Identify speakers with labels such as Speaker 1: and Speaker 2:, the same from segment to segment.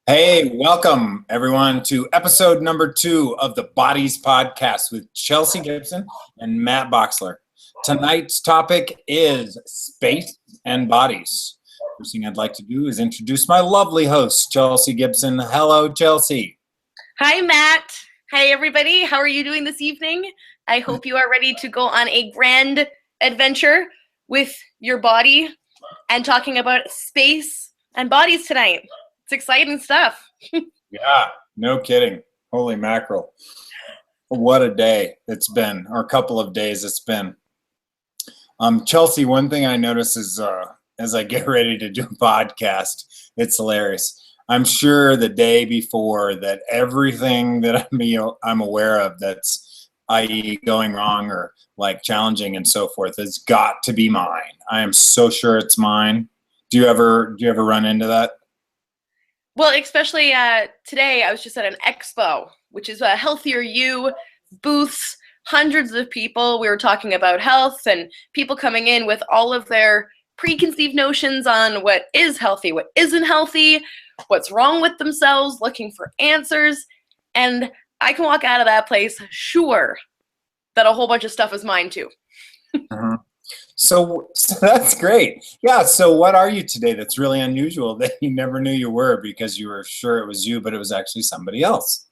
Speaker 1: Hey, welcome everyone to episode number 2 of the Bodies Podcast with Chelsea Gibson and Matt Bochsler. Tonight's topic is space and bodies. First thing I'd like to do is introduce my lovely host, Chelsea Gibson. Hello, Chelsea.
Speaker 2: Hi, Matt. Hey, everybody. How are you doing this evening? I hope you are ready to go on a grand adventure with your body and talking about space and bodies tonight. It's exciting stuff.
Speaker 1: Yeah, no kidding. Holy mackerel. What a day it's been, or a couple of days it's been. Chelsea, one thing I notice is as I get ready to do a podcast, it's hilarious. I'm sure the day before that everything that I'm aware of that's i.e. going wrong or like challenging and so forth has got to be mine. I am so sure it's mine. Do you ever run into that?
Speaker 2: Well, especially today, I was just at an expo, which is a Healthier You booths, hundreds of people. We were talking about health and people coming in with all of their preconceived notions on what is healthy, what isn't healthy, what's wrong with themselves, looking for answers. And I can walk out of that place sure that a whole bunch of stuff is mine too.
Speaker 1: Uh-huh. So that's great. Yeah, so what are you today that's really unusual that you never knew you were because you were sure it was you, but it was actually somebody else?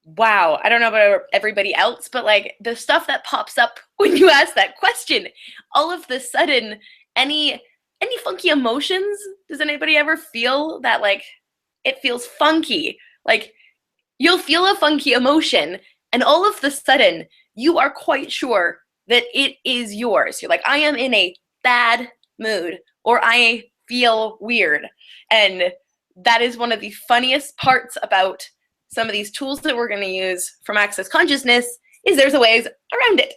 Speaker 2: Wow, I don't know about everybody else, but like the stuff that pops up when you ask that question, all of the sudden, any funky emotions? Does anybody ever feel that like it feels funky? Like you'll feel a funky emotion and all of the sudden you are quite sure that it is yours. You're like, I am in a bad mood or I feel weird. And that is one of the funniest parts about some of these tools that we're going to use from Access Consciousness is there's a ways around it.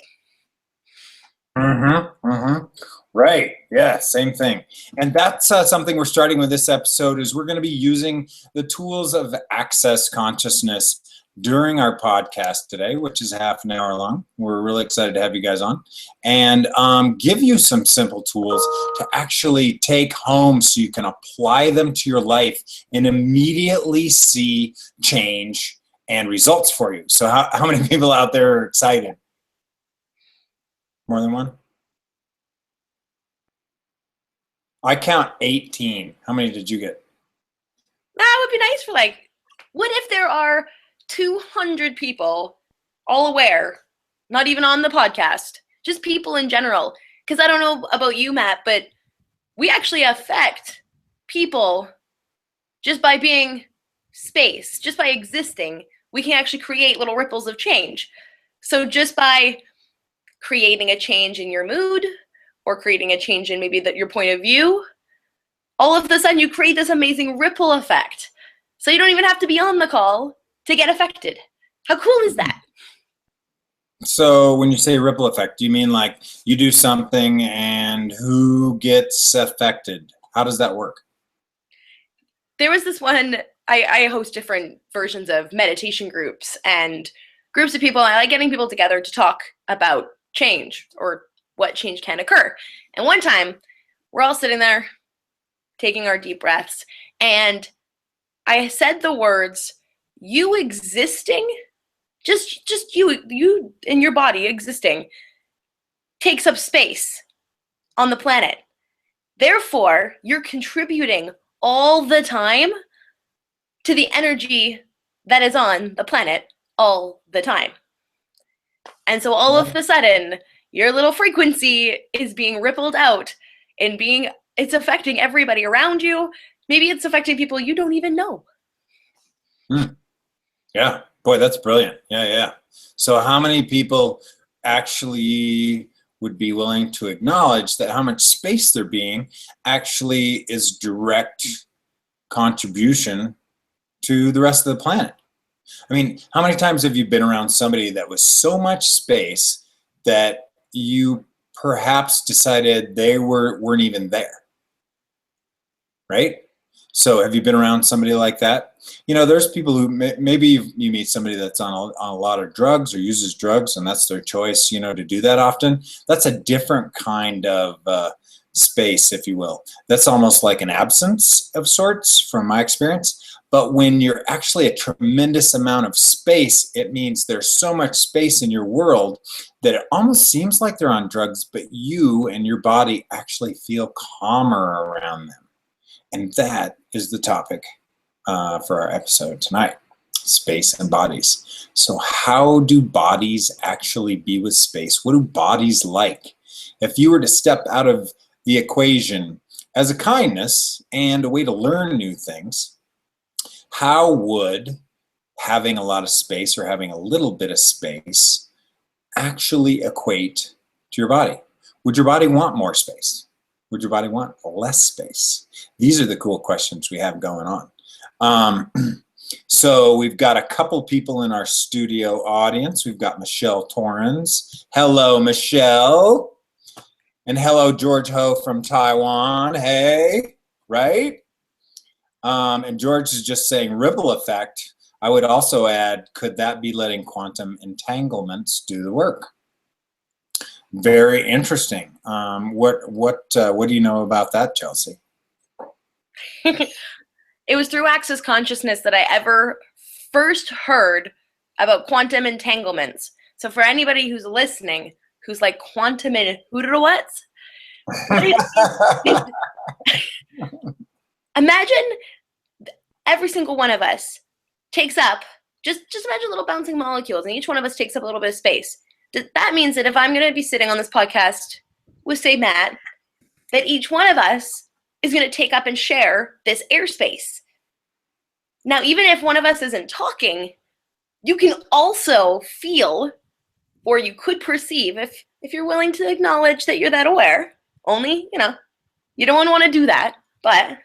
Speaker 1: Right. Yeah, same thing. And that's something we're starting with this episode is we're going to be using the tools of Access Consciousness during our podcast today, which is half an hour long. We're really excited to have you guys on and give you some simple tools to actually take home so you can apply them to your life and immediately see change and results for you. So how many people out there are excited? More than one? I count 18. How many did you get?
Speaker 2: That would be nice for like, what if there are 200 people all aware, not even on the podcast, just people in general? Because I don't know about you, Matt, but we actually affect people just by being space, just by existing. We can actually create little ripples of change. So just by creating a change in your mood or creating a change in maybe your point of view, all of a sudden you create this amazing ripple effect. So you don't even have to be on the call to get affected. How cool is that?
Speaker 1: So when you say ripple effect, do you mean like you do something and who gets affected? How does that work?
Speaker 2: There was this one, I host different versions of meditation groups and groups of people. I like getting people together to talk about change or what change can occur. And one time we're all sitting there taking our deep breaths and I said the words, you existing, just you in your body existing takes up space on the planet. Therefore, you're contributing all the time to the energy that is on the planet all the time. And so all of a sudden, your little frequency is being rippled out and it's affecting everybody around you. Maybe it's affecting people you don't even know.
Speaker 1: Yeah, boy, that's brilliant. Yeah. So how many people actually would be willing to acknowledge that how much space they're being actually is direct contribution to the rest of the planet? I mean, how many times have you been around somebody that was so much space that you perhaps decided they weren't even there, right? So have you been around somebody like that? You know, there's people who maybe you meet somebody that's on a lot of drugs or uses drugs and that's their choice, you know, to do that often. That's a different kind of space, if you will. That's almost like an absence of sorts from my experience. But when you're actually a tremendous amount of space, it means there's so much space in your world that it almost seems like they're on drugs, but you and your body actually feel calmer around them. And that is the topic for our episode tonight, space and bodies. So how do bodies actually be with space? What do bodies like? If you were to step out of the equation as a kindness and a way to learn new things, how would having a lot of space or having a little bit of space actually equate to your body? Would your body want more space? Would your body want less space? These are the cool questions we have going on. So we've got a couple people in our studio audience. We've got Michelle Torrens. Hello, Michelle. And hello, George Ho from Taiwan. Hey, right? And George is just saying ripple effect. I would also add, could that be letting quantum entanglements do the work? Very interesting. What do you know about that, Chelsea?
Speaker 2: It was through Access Consciousness that I ever first heard about quantum entanglements. So for anybody who's listening, who's like quantum and what's? Imagine every single one of us takes up, just imagine little bouncing molecules, and each one of us takes up a little bit of space. That means that if I'm going to be sitting on this podcast with, say, Matt, that each one of us is going to take up and share this airspace. Now, even if one of us isn't talking, you can also feel, or you could perceive, if you're willing to acknowledge that you're that aware. Only, you don't want to do that, but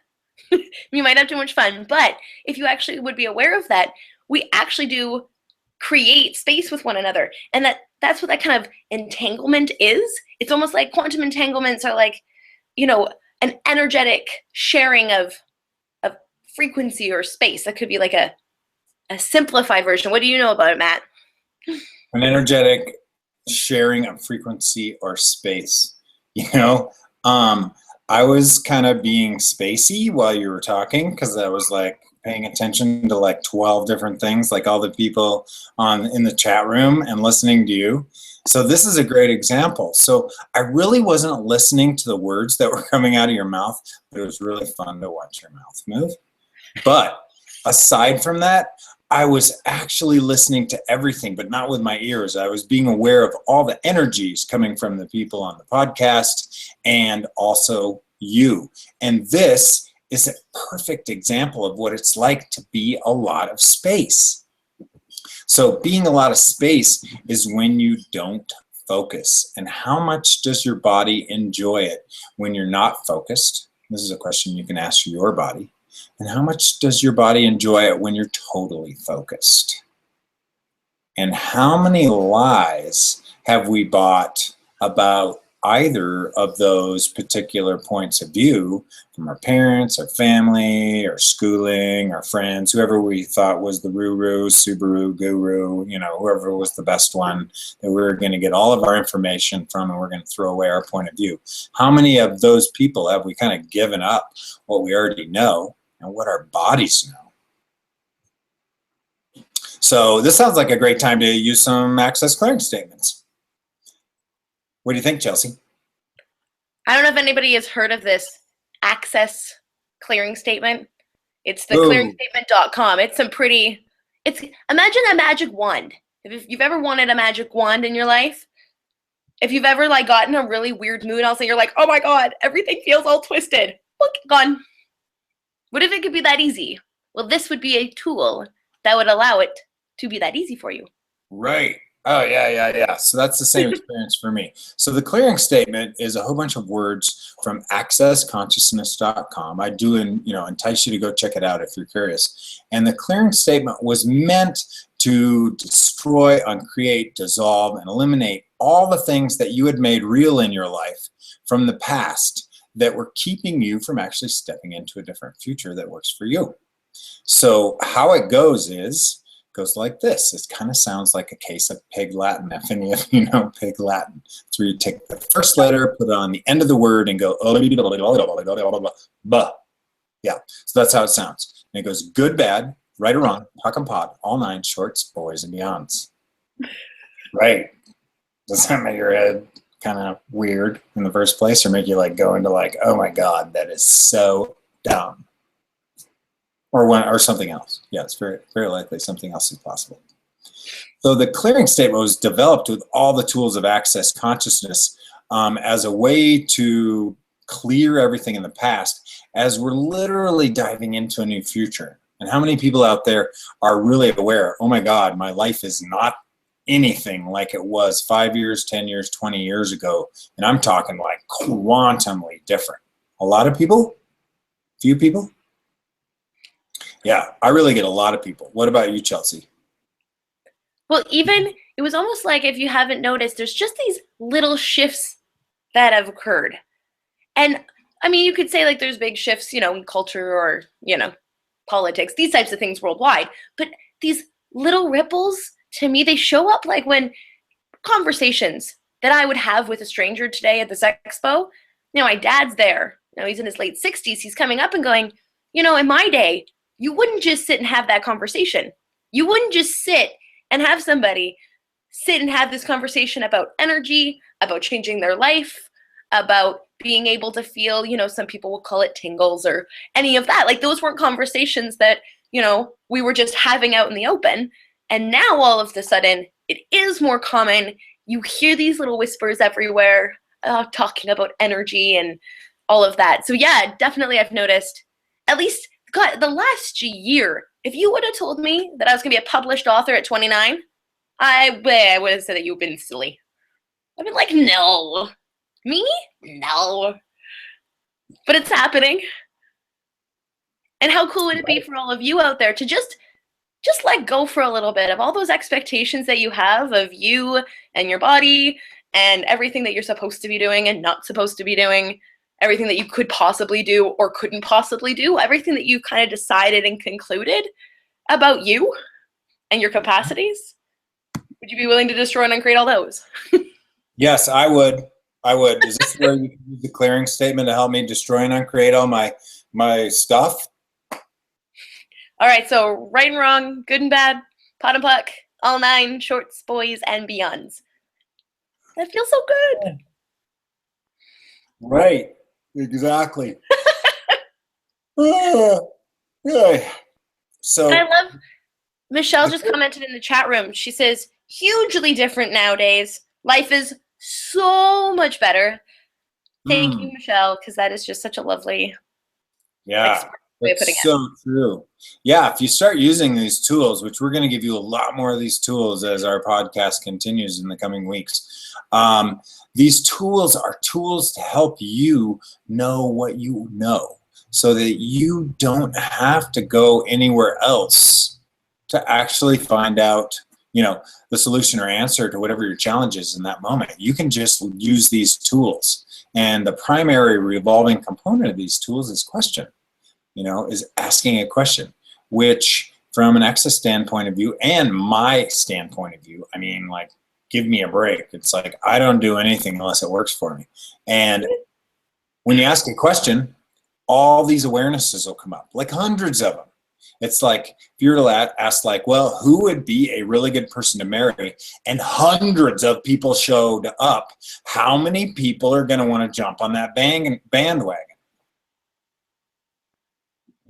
Speaker 2: you might have too much fun. But if you actually would be aware of that, we actually do create space with one another. And that's what that kind of entanglement is. It's almost like quantum entanglements are like, an energetic sharing of frequency or space. That could be like a simplified version. What do you know about it, Matt?
Speaker 1: An energetic sharing of frequency or space. I was kind of being spacey while you were talking, because I was like paying attention to like 12 different things, like all the people in the chat room and listening to you. So this is a great example. So I really wasn't listening to the words that were coming out of your mouth, but it was really fun to watch your mouth move. But aside from that, I was actually listening to everything, but not with my ears. I was being aware of all the energies coming from the people on the podcast and also you. And this is a perfect example of what it's like to be a lot of space. So being a lot of space is when you don't focus. And how much does your body enjoy it when you're not focused? This is a question you can ask your body. And how much does your body enjoy it when you're totally focused? And how many lies have we bought about either of those particular points of view from our parents, our family, our schooling, our friends, whoever we thought was the Ruru, Subaru, Guru, whoever was the best one that we were going to get all of our information from, and we're going to throw away our point of view. How many of those people have we kind of given up what we already know and what our bodies know? So this sounds like a great time to use some access clearing statements. What do you think, Chelsea?
Speaker 2: I don't know if anybody has heard of this access clearing statement. It's the clearingstatement.com. Imagine a magic wand. If you've ever wanted a magic wand in your life, if you've ever gotten a really weird mood, I'll say you're like, oh my God, everything feels all twisted. Look, gone. What if it could be that easy? Well, this would be a tool that would allow it to be that easy for you.
Speaker 1: Right. Oh, yeah. So that's the same experience for me. So the clearing statement is a whole bunch of words from accessconsciousness.com. I do entice you to go check it out if you're curious. And the clearing statement was meant to destroy, uncreate, dissolve, and eliminate all the things that you had made real in your life from the past that were keeping you from actually stepping into a different future that works for you. So how it goes is goes like this. It kind of sounds like a case of Pig Latin, if any of you know Pig Latin. It's where you take the first letter, put it on the end of the word, and go, yeah, so that's how it sounds. And it goes good, bad, right or wrong, POC and Pod, all 9 shorts, boys and beyonds. Right. Does that make your head kind of weird in the first place, or make you like go into like, oh my God, that is so dumb? Or something else. Yeah, it's very, very likely something else is possible. So the clearing statement was developed with all the tools of access consciousness as a way to clear everything in the past as we're literally diving into a new future. And how many people out there are really aware, oh my God, my life is not anything like it was 5 years, 10 years, 20 years ago. And I'm talking like quantumly different. A lot of people? Few people? Yeah, I really get a lot of people. What about you, Chelsea?
Speaker 2: Well, even, it was almost like, if you haven't noticed, there's just these little shifts that have occurred. And I mean, you could say like there's big shifts, you know, in culture or, you know, politics, these types of things worldwide. But these little ripples, to me, they show up like when conversations that I would have with a stranger today at this expo. You know, my dad's there. You know, he's in his late 60s. He's coming up and going, you know, in my day, you wouldn't just sit and have that conversation. You wouldn't just sit and have somebody sit and have this conversation about energy, about changing their life, about being able to feel, you know, some people will call it tingles or any of that. Like, those weren't conversations that, you know, we were just having out in the open. And now all of a sudden, it is more common. You hear these little whispers everywhere talking about energy and all of that. So yeah, definitely I've noticed, at least, God, the last year, if you would have told me that I was going to be a published author at 29, I would have said that you've been silly. I've been like, no. Me? No. But it's happening. And how cool would it be for all of you out there to just let go for a little bit of all those expectations that you have of you and your body and everything that you're supposed to be doing and not supposed to be doing, everything that you could possibly do or couldn't possibly do, everything that you kind of decided and concluded about you and your capacities. Would you be willing to destroy and uncreate all those?
Speaker 1: Yes, I would. I would. Is this where you can use the clearing statement to help me destroy and uncreate all my stuff?
Speaker 2: All right, so right and wrong, good and bad, pot and puck, all 9, shorts, boys, and beyonds. That feels so good.
Speaker 1: Right. Exactly. Yeah. So
Speaker 2: and I love, Michelle just commented in the chat room. She says, hugely different nowadays. Life is so much better. Thank you, Michelle, because that is just such a lovely way of putting it.
Speaker 1: So true. Yeah, if you start using these tools, which we're going to give you a lot more of these tools as our podcast continues in the coming weeks. These tools are tools to help you know what you know so that you don't have to go anywhere else to actually find out, you know, the solution or answer to whatever your challenge is in that moment. You can just use these tools. And the primary revolving component of these tools is question, you know, is asking a question, which from an access standpoint of view and my standpoint of view, I mean, like, give me a break. It's like, I don't do anything unless it works for me. And when you ask a question, all these awarenesses will come up, like hundreds of them. It's like, if you were to ask like, well, who would be a really good person to marry? And hundreds of people showed up. How many people are going to want to jump on that bandwagon?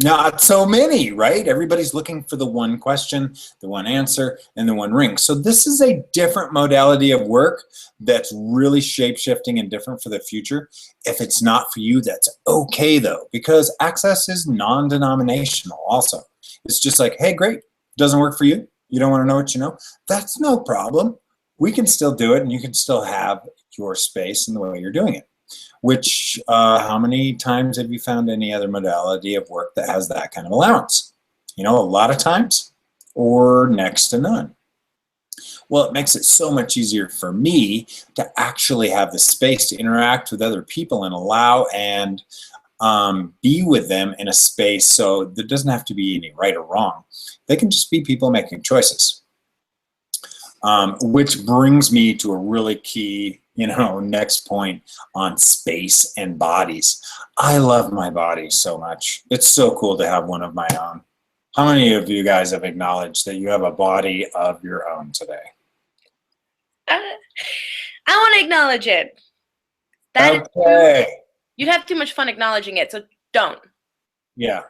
Speaker 1: Not so many, right? Everybody's looking for the one question, the one answer, and the one ring. So this is a different modality of work that's really shape-shifting and different for the future. If it's not for you, that's okay though, because access is non-denominational also. It's just like, hey, great, doesn't work for you. You don't want to know what you know. That's no problem. We can still do it, and you can still have your space and the way you're doing it. Which, how many times have you found any other modality of work that has that kind of allowance? You know, a lot of times or next to none. Well, it makes it so much easier for me to actually have the space to interact with other people and allow and be with them in a space. So there doesn't have to be any right or wrong. They can just be people making choices. Which brings me to a really key, next point on space and bodies. I love my body so much. It's so cool to have one of my own. How many of you guys have acknowledged that you have a body of your own today?
Speaker 2: I want to acknowledge it. You'd have too much fun acknowledging it, so don't.
Speaker 1: Yeah.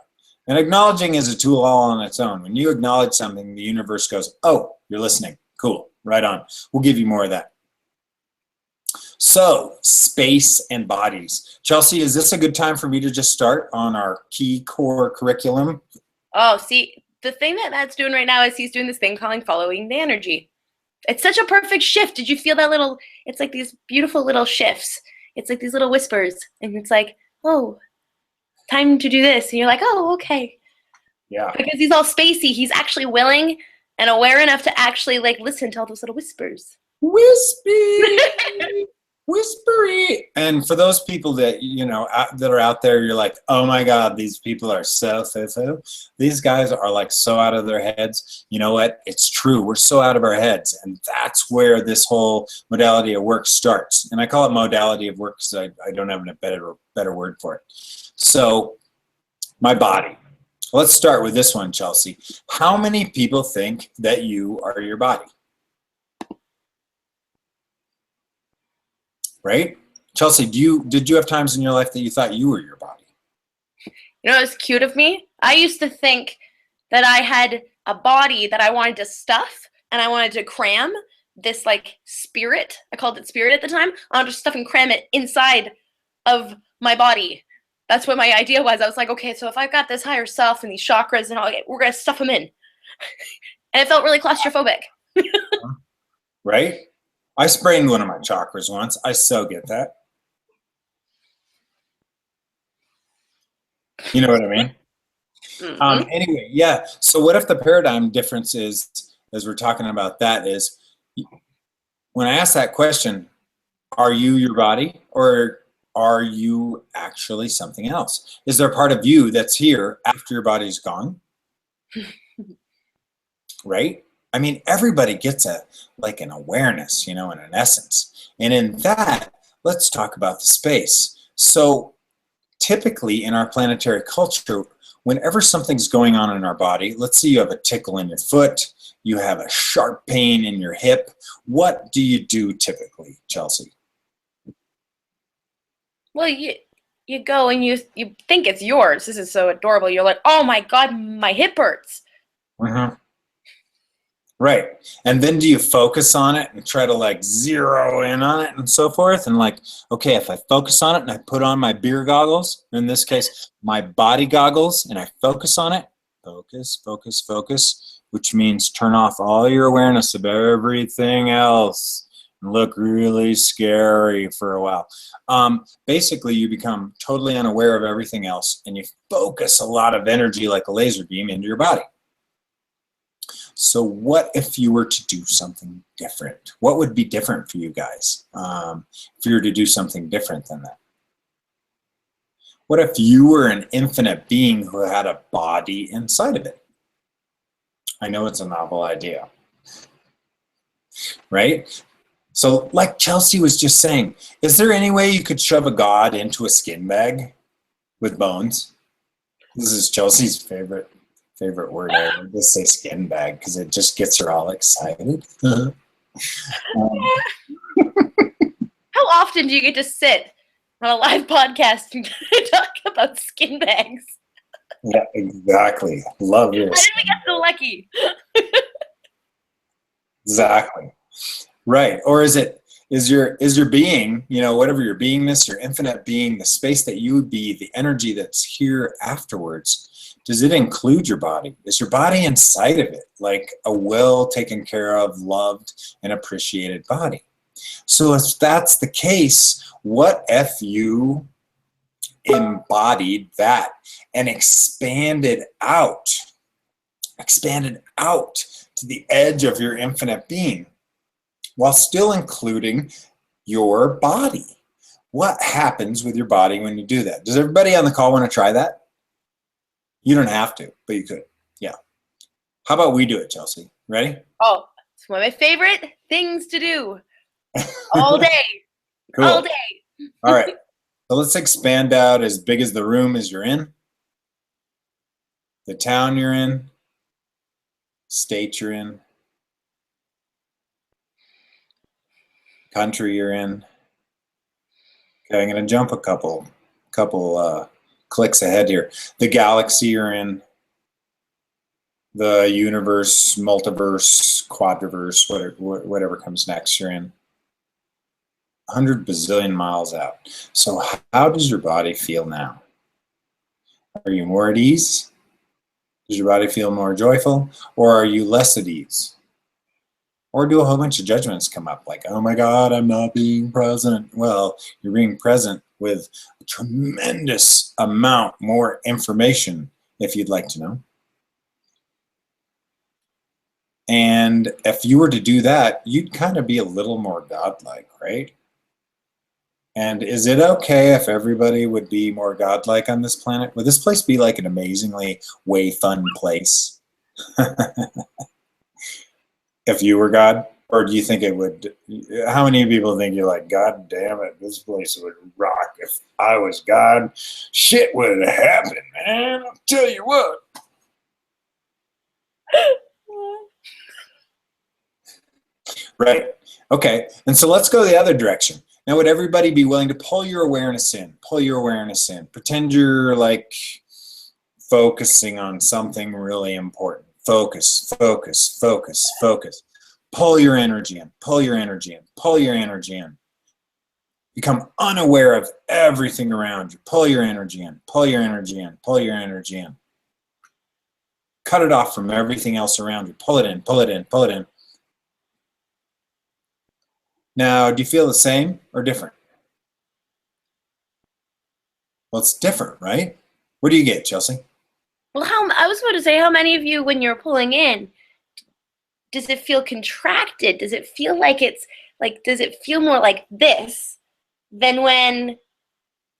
Speaker 1: And acknowledging is a tool all on its own. When you acknowledge something, the universe goes, oh, you're listening. Cool. Right on. We'll give you more of that. So, space and bodies. Chelsea, is this a good time for me to just start on our key core curriculum?
Speaker 2: Oh, see, the thing that Matt's doing right now is he's doing this thing calling following the energy. It's such a perfect shift. Did you feel that little, it's like these beautiful little shifts. It's like these little whispers. And it's like, oh, time to do this. And you're like, oh, okay.
Speaker 1: Yeah.
Speaker 2: Because he's all spacey. He's actually willing and aware enough to actually listen to all those little whispers.
Speaker 1: Whispery. Whispery. And for those people that, that are out there, you're like, oh my God, these people are so. These guys are so out of their heads. You know what? It's true. We're so out of our heads. And that's where this whole modality of work starts. And I call it modality of work because I don't have a better word for it. So my body. Let's start with this one, Chelsea. How many people think that you are your body? Right? Chelsea, did you have times in your life that you thought you were your body?
Speaker 2: You know what's cute of me? I used to think that I had a body that I wanted to stuff and I wanted to cram this spirit. I called it spirit at the time. I wanted to stuff and cram it inside of my body. That's what my idea was. I was like, okay, so if I've got this higher self and these chakras and all, we're going to stuff them in. And it felt really claustrophobic.
Speaker 1: Right? I sprained one of my chakras once. I so get that. You know what I mean?
Speaker 2: Mm-hmm.
Speaker 1: Anyway, yeah. So what if the paradigm difference is, as we're talking about that, is when I ask that question, are you your body or are you actually something else? Is there a part of you that's here after your body's gone? Right? I mean, everybody gets an awareness, and an essence. And in that, let's talk about the space. So typically in our planetary culture, whenever something's going on in our body, let's say you have a tickle in your foot, you have a sharp pain in your hip, what do you do typically, Chelsea?
Speaker 2: Well, you go and you think it's yours. This is so adorable. You're like, oh my God, my hip hurts.
Speaker 1: Mm-hmm. Right. And then do you focus on it and try to zero in on it and so forth? And okay, if I focus on it and I put on my beer goggles, in this case, my body goggles, and I focus on it, focus, which means turn off all your awareness of everything else and look really scary for a while. Basically, you become totally unaware of everything else and you focus a lot of energy like a laser beam into your body. So what if you were to do something different? What would be different for you guys if you were to do something different than that? What if you were an infinite being who had a body inside of it? I know it's a novel idea, right? So like Chelsea was just saying, is there any way you could shove a god into a skin bag with bones? This is Chelsea's favorite word. I just say skin bag because it just gets her all excited.
Speaker 2: How often do you get to sit on a live podcast and talk about skin bags?
Speaker 1: Yeah, exactly. Love this.
Speaker 2: How did we get so lucky?
Speaker 1: Exactly. Right. Or is your being, whatever your beingness, your infinite being, the space that you would be, the energy that's here afterwards, does it include your body? Is your body inside of it, like a well taken care of, loved, and appreciated body? So if that's the case, what if you embodied that and expanded out to the edge of your infinite being while still including your body? what happens with your body when you do that? Does everybody on the call want to try that? You don't have to, but you could. Yeah. How about we do it, Chelsea? Ready?
Speaker 2: Oh, it's one of my favorite things to do all day.
Speaker 1: Cool.
Speaker 2: All day.
Speaker 1: All right. So let's expand out as big as the room as you're in, the town you're in, state you're in, country you're in. Okay, I'm going to jump a couple clicks ahead here. The galaxy you're in, the universe, multiverse, quadriverse, whatever comes next you're in. 100 bazillion miles out. So how does your body feel now? Are you more at ease? Does your body feel more joyful? Or are you less at ease? Or do a whole bunch of judgments come up like, oh my God, I'm not being present? Well, you're being present with a tremendous amount more information, if you'd like to know. And if you were to do that, you'd kind of be a little more godlike, right? And is it okay if everybody would be more godlike on this planet? Would this place be like an amazingly way fun place? If you were God? Or do you think it would? How many people think you're like, God damn it, this place would rock if I was God? Shit would happen, man. I'll tell you what. Right. Okay. And so let's go the other direction. Now, would everybody be willing to pull your awareness in? Pull your awareness in. Pretend you're like focusing on something really important. Focus, focus, focus, focus. Pull your energy in. Pull your energy in. Pull your energy in. Become unaware of everything around you. Pull your energy in. Pull your energy in. Pull your energy in. Cut it off from everything else around you. Pull it in. Pull it in. Pull it in. Now, do you feel the same or different? Well, it's different, right? What do you get, Chelsea?
Speaker 2: Well, I was about to say, how many of you, when you're pulling in, does it feel contracted? Does it feel like it's like, does it feel more like this than when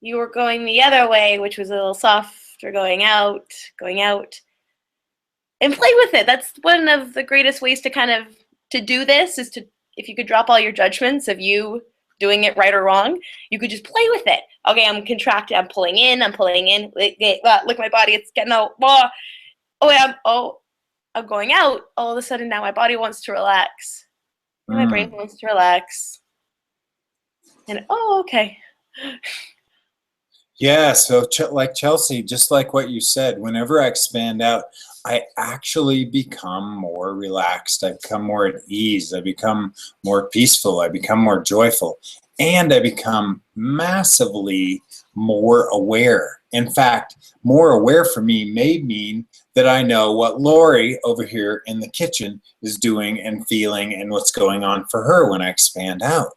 Speaker 2: you were going the other way, which was a little softer, going out, and play with it? That's one of the greatest ways to kind of to do this is to, if you could drop all your judgments of you doing it right or wrong, you could just play with it. Okay, I'm contracted, I'm pulling in. Look at my body, it's getting out. I'm going out. All of a sudden now my body wants to relax. And my brain wants to relax. And okay.
Speaker 1: Yeah, so like Chelsea, just like what you said, whenever I expand out, I actually become more relaxed. I become more at ease. I become more peaceful. I become more joyful. And I become massively more aware. In fact, more aware for me may mean that I know what Lori over here in the kitchen is doing and feeling and what's going on for her when I expand out.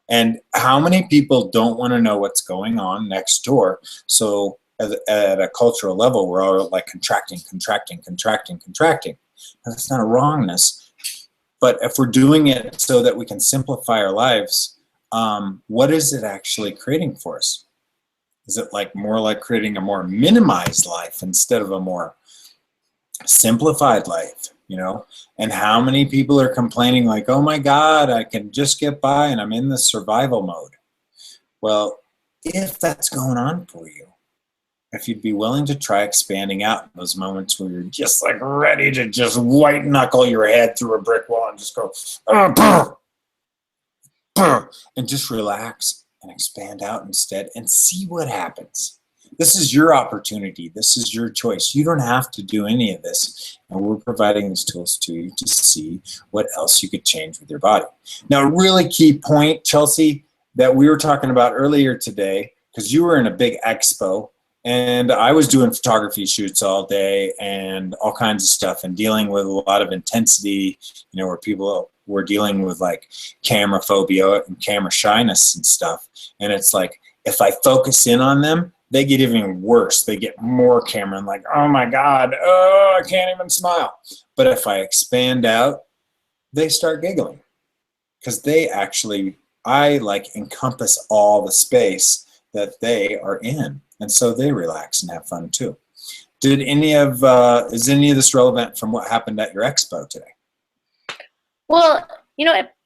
Speaker 1: And how many people don't want to know what's going on next door? So at a cultural level, we're all like contracting. Now, that's not a wrongness. But if we're doing it so that we can simplify our lives, what is it actually creating for us? Is it like more like creating a more minimized life instead of a more simplified life? You know, and how many people are complaining like, oh my God, I can just get by and I'm in the survival mode. Well, if that's going on for you, if you'd be willing to try expanding out in those moments where you're just like ready to just white knuckle your head through a brick wall and just go, and just relax and expand out instead and see what happens. This is your opportunity. This is your choice. You don't have to do any of this. And we're providing these tools to you to see what else you could change with your body. Now, a really key point, Chelsea, that we were talking about earlier today, because you were in a big expo, and I was doing photography shoots all day and all kinds of stuff and dealing with a lot of intensity, you know, where people were dealing with like camera phobia and camera shyness and stuff. And it's like, if I focus in on them, they get even worse. They get more camera and like, oh my God, I can't even smile. But if I expand out, they start giggling because they actually I like encompass all the space that they are in. And so they relax and have fun too. Is any of this relevant from what happened at your expo today?
Speaker 2: Well,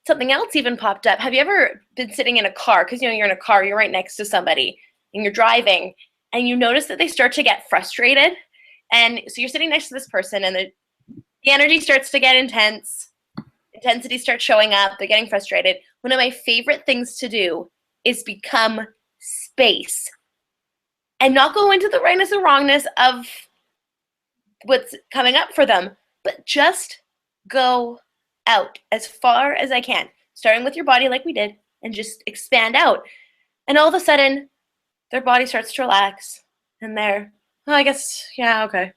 Speaker 2: something else even popped up. Have you ever been sitting in a car? Because, you're in a car, you're right next to somebody, and you're driving, and you notice that they start to get frustrated. And so you're sitting next to this person, and the energy starts to get intense. Intensity starts showing up. They're getting frustrated. One of my favorite things to do is become space and not go into the rightness or wrongness of what's coming up for them, but just go out as far as I can, starting with your body like we did, and just expand out. And all of a sudden, their body starts to relax, and they're, oh, I guess, yeah, okay.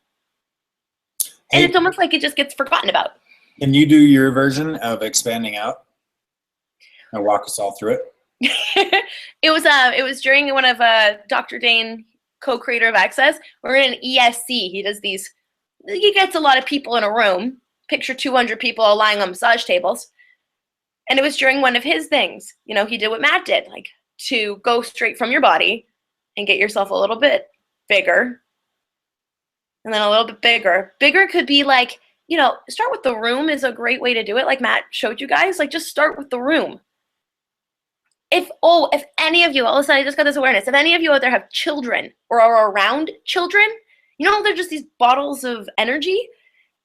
Speaker 2: And
Speaker 1: Hey,
Speaker 2: it's almost like it just gets forgotten about.
Speaker 1: can you do your version of expanding out and walk us all through it?
Speaker 2: It was during one of Dr. Dane, co-creator of Access. We're in an ESC. He gets a lot of people in a room. Picture 200 people all lying on massage tables. And it was during one of his things. He did what Matt did, like to go straight from your body and get yourself a little bit bigger. And then a little bit bigger. Bigger could be like, start with the room is a great way to do it. Like Matt showed you guys, like just start with the room. If any of you, all of a sudden I just got this awareness, if any of you out there have children or are around children, they're just these bottles of energy.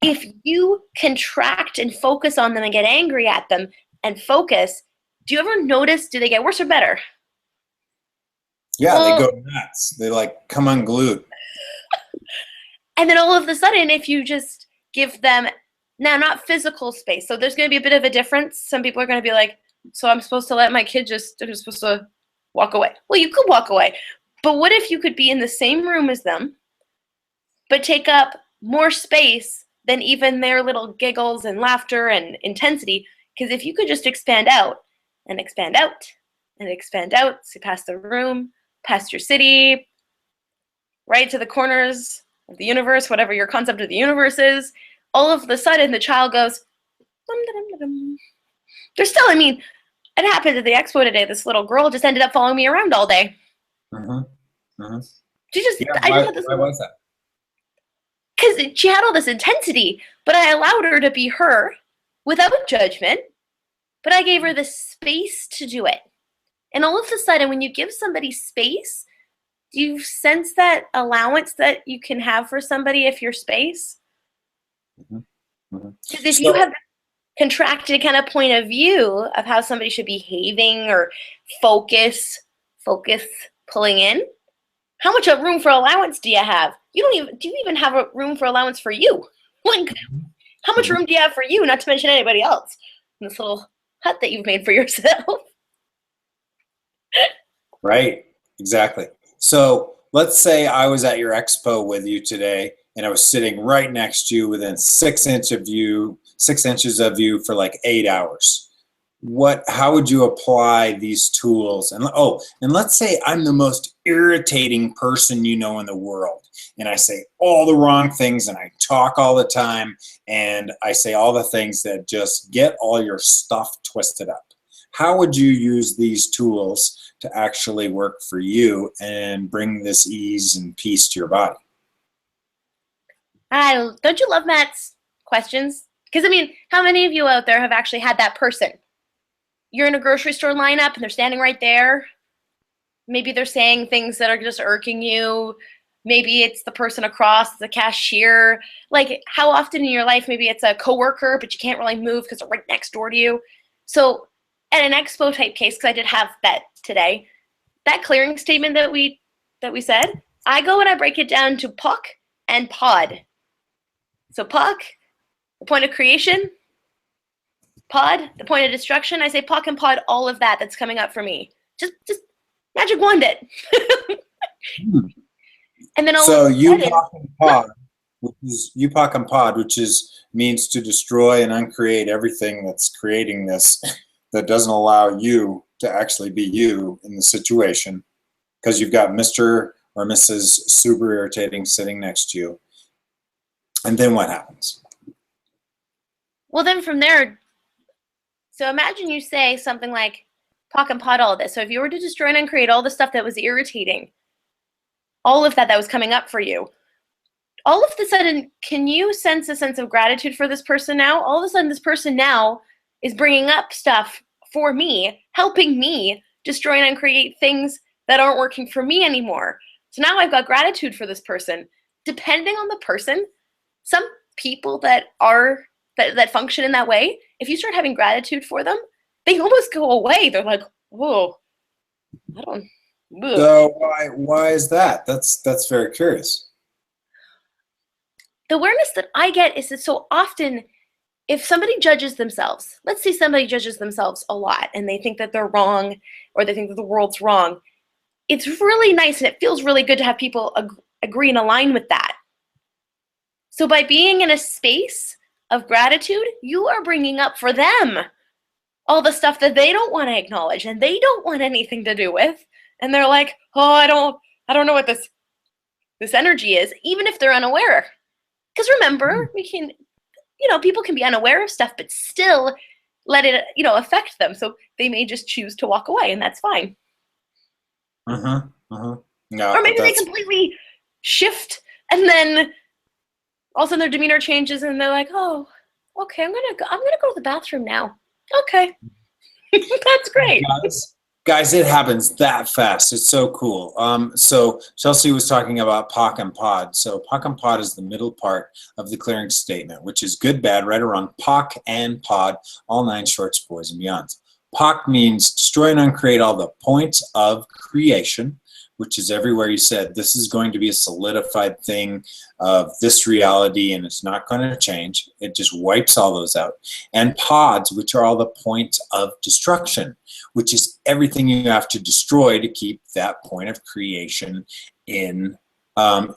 Speaker 2: If you contract and focus on them and get angry at them and focus, do you ever notice, do they get worse or better?
Speaker 1: Yeah, they go nuts. They like come unglued.
Speaker 2: And then all of a sudden, if you just give them, now not physical space, so there's going to be a bit of a difference. Some people are going to be like, so I'm supposed to let my kid they're just supposed to walk away. Well, you could walk away. But what if you could be in the same room as them, but take up more space than even their little giggles and laughter and intensity? Because if you could just expand out and expand out and expand out, so past the room, past your city, right to the corners of the universe, whatever your concept of the universe is, all of a sudden the child goes, dum, dum, dum, dum. There's still, it happened at the expo today. This little girl just ended up following me around all day.
Speaker 1: Mm-hmm. Mm-hmm.
Speaker 2: Why
Speaker 1: was that?
Speaker 2: Because she had all this intensity, but I allowed her to be her without judgment, but I gave her the space to do it. And all of a sudden, when you give somebody space, do you sense that allowance that you can have for somebody if you're space? Because if you have contracted kind of point of view of how somebody should be behaving or focus pulling in, how much room for allowance do you have? Do you even have a room for allowance for you? Like, how much room do you have for you, not to mention anybody else in this little hut that you've made for yourself?
Speaker 1: Right, exactly. So let's say I was at your expo with you today and I was sitting right next to you within 6 inches of you for like 8 hours. How would you apply these tools? And let's say I'm the most irritating person in the world, and I say all the wrong things and I talk all the time and I say all the things that just get all your stuff twisted up. How would you use these tools to actually work for you and bring this ease and peace to your body?
Speaker 2: Don't you love Matt's questions? Because how many of you out there have actually had that person? You're in a grocery store lineup and they're standing right there. Maybe they're saying things that are just irking you. Maybe it's the person across, the cashier. Like, how often in your life, maybe it's a coworker, but you can't really move because they're right next door to you. So at an expo type case, because I did have that today, that clearing statement that we said, I go and I break it down to POC and Pod. So POC, the point of creation. Pod, the point of destruction. I say POC and Pod, all of that's coming up for me. Just magic wand it. And then
Speaker 1: UPOC and Pod, UPOC and Pod, which means to destroy and uncreate everything that's creating this, that doesn't allow you to actually be you in the situation, because you've got Mr. or Mrs. super irritating sitting next to you. And then what happens?
Speaker 2: Well, then from there, so imagine you say something like, POC and Pod all of this. So if you were to destroy and uncreate all the stuff that was irritating, all of that was coming up for you, all of a sudden, can you sense a sense of gratitude for this person now? All of a sudden, this person now is bringing up stuff for me, helping me destroy and uncreate things that aren't working for me anymore. So now I've got gratitude for this person. Depending on the person, some people that function in that way, if you start having gratitude for them, they almost go away. They're like, whoa, I don't. Ugh.
Speaker 1: So why is that? That's very curious.
Speaker 2: The awareness that I get is that so often, if somebody judges themselves, let's say somebody judges themselves a lot and they think that they're wrong or they think that the world's wrong, it's really nice and it feels really good to have people agree and align with that. So by being in a space of gratitude, you are bringing up for them all the stuff that they don't want to acknowledge and they don't want anything to do with. And they're like, oh, I don't know what this energy is, even if they're unaware. Because remember, people can be unaware of stuff, but still let it, affect them. So they may just choose to walk away, and that's fine.
Speaker 1: No,
Speaker 2: or maybe they completely shift, and then all of a sudden their demeanor changes, and they're like, "Oh, okay, I'm gonna go to the bathroom now." Okay, that's great.
Speaker 1: Guys, it happens that fast. It's so cool. So Chelsea was talking about POC and Pod. So POC and Pod is the middle part of the clearing statement, which is good, bad, right or wrong. POC and Pod, all 9 shorts, boys and beyonds. POC means destroy and uncreate all the points of creation, which is everywhere you said this is going to be a solidified thing of this reality and it's not going to change. It just wipes all those out. And pods, which are all the points of destruction, which is everything you have to destroy to keep that point of creation in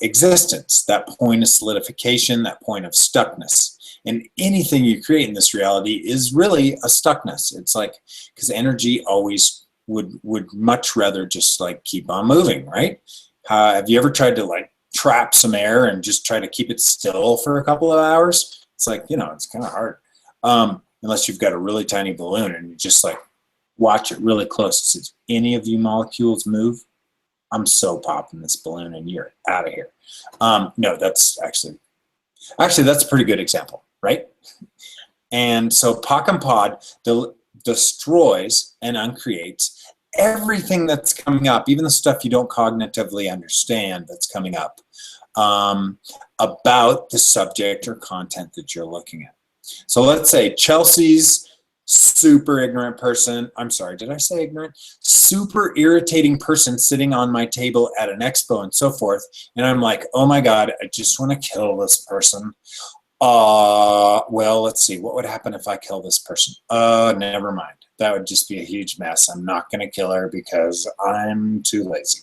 Speaker 1: existence, that point of solidification, that point of stuckness. And anything you create in this reality is really a stuckness. It's like, because energy always would much rather just like keep on moving, right? Have you ever tried to like trap some air and just try to keep it still for a couple of hours? It's like, it's kind of hard. Unless you've got a really tiny balloon and you just like watch it really close. It says, any of you molecules move, I'm so popping this balloon and you're out of here. No, that's actually that's a pretty good example, right? And so POC and Pod destroys and uncreates everything that's coming up, even the stuff you don't cognitively understand that's coming up about the subject or content that you're looking at. So let's say Chelsea's super ignorant person, I'm sorry, did I say ignorant? Super irritating person sitting on my table at an expo and so forth, and I'm like, oh my God, I just want to kill this person. Well, let's see, what would happen if I kill this person? Never mind. That would just be a huge mess. I'm not going to kill her because I'm too lazy.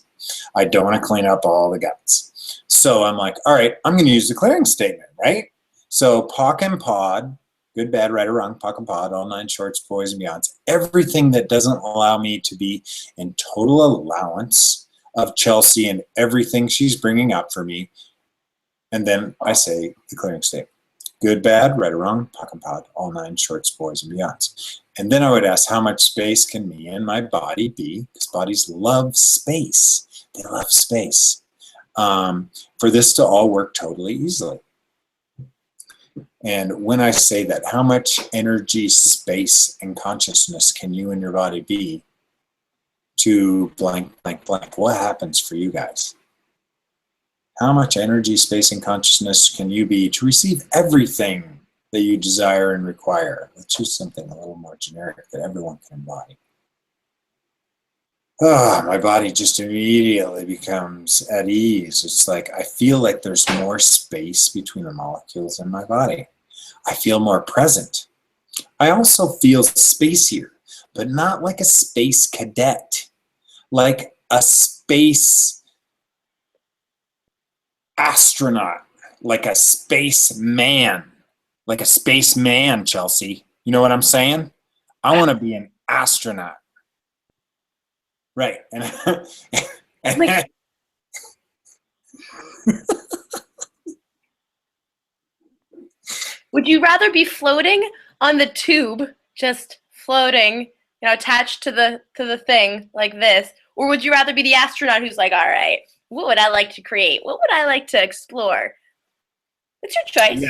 Speaker 1: I don't want to clean up all the guts. So I'm like, all right, I'm going to use the clearing statement, right? So POC and Pod, good, bad, right or wrong, POC and Pod, all 9 shorts, boys and beyonds, everything that doesn't allow me to be in total allowance of Chelsea and everything she's bringing up for me. And then I say the clearing statement. Good, bad, right or wrong, POC and Pod, all 9 shorts, boys and beyonds. And then I would ask, how much space can me and my body be? Because bodies love space. They love space. For this to all work totally easily. And when I say that, how much energy, space, and consciousness can you and your body be to blank, blank, blank? What happens for you guys? How much energy, space, and consciousness can you be to receive everything that you desire and require? Let's choose something a little more generic that everyone can embody. My body just immediately becomes at ease. It's like I feel like there's more space between the molecules in my body. I feel more present. I also feel spacier, but not like a space cadet, like a space astronaut, like a space man, Chelsea. You know what I'm saying? I want to be an astronaut. Right.
Speaker 2: Would you rather be floating on the tube, just floating attached to the thing like this? Or would you rather be the astronaut who's like, all right, what would I like to create? What would I like to explore? It's your choice.
Speaker 1: Yeah.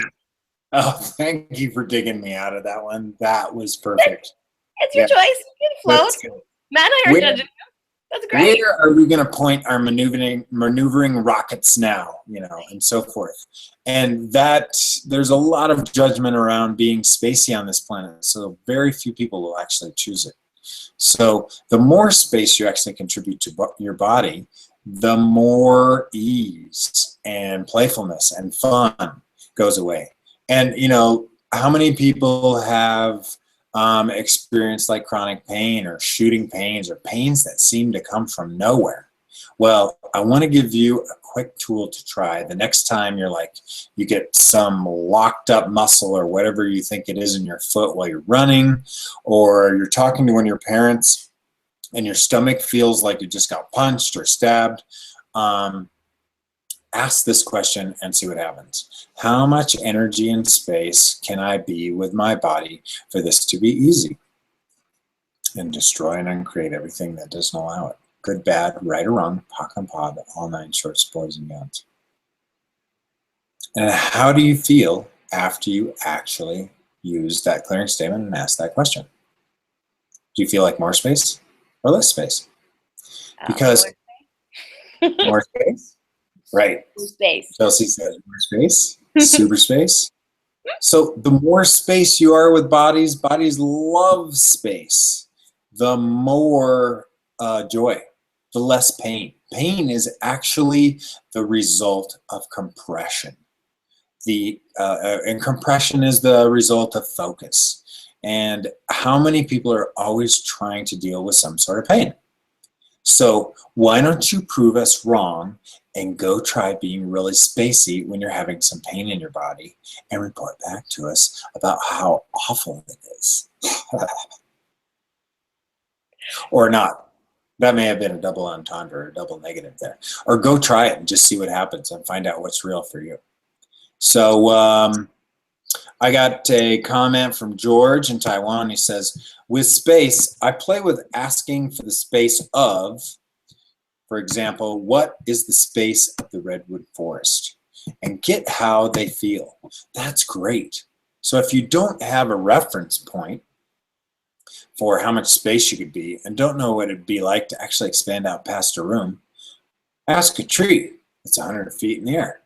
Speaker 1: Oh, thank you for digging me out of that one. That was perfect.
Speaker 2: It's your choice. You can float. Matt and I are judging. That's great.
Speaker 1: Where are we going to point our maneuvering rockets now, and so forth? And that there's a lot of judgment around being spacey on this planet, so very few people will actually choose it. So the more space you actually contribute to your body, the more ease and playfulness and fun goes away. And, how many people have experienced like chronic pain or shooting pains or pains that seem to come from nowhere? Well, I want to give you a quick tool to try the next time you get some locked up muscle or whatever you think it is in your foot while you're running, or you're talking to one of your parents and your stomach feels like you just got punched or stabbed. Ask this question and see what happens. How much energy and space can I be with my body for this to be easy? And destroy and uncreate everything that doesn't allow it. Good, bad, right or wrong, POC and Pod, all 9 shorts, boys and beyonds. And how do you feel after you actually use that clearing statement and ask that question? Do you feel like more space or less space? Because more space? Right.
Speaker 2: Space.
Speaker 1: Chelsea says more space, super space. So the more space you are with bodies love space. The more joy, the less pain. Pain is actually the result of compression. And compression is the result of focus. And how many people are always trying to deal with some sort of pain? So why don't you prove us wrong and go try being really spacey when you're having some pain in your body and report back to us about how awful it is. Or not. That may have been a double entendre or a double negative there. Or go try it and just see what happens and find out what's real for you. So I got a comment from George in Taiwan. He says, with space, I play with asking for the space of, for example, what is the space of the redwood forest? And get how they feel. That's great. So if you don't have a reference point for how much space you could be and don't know what it'd be like to actually expand out past a room, ask a tree that's 100 feet in the air.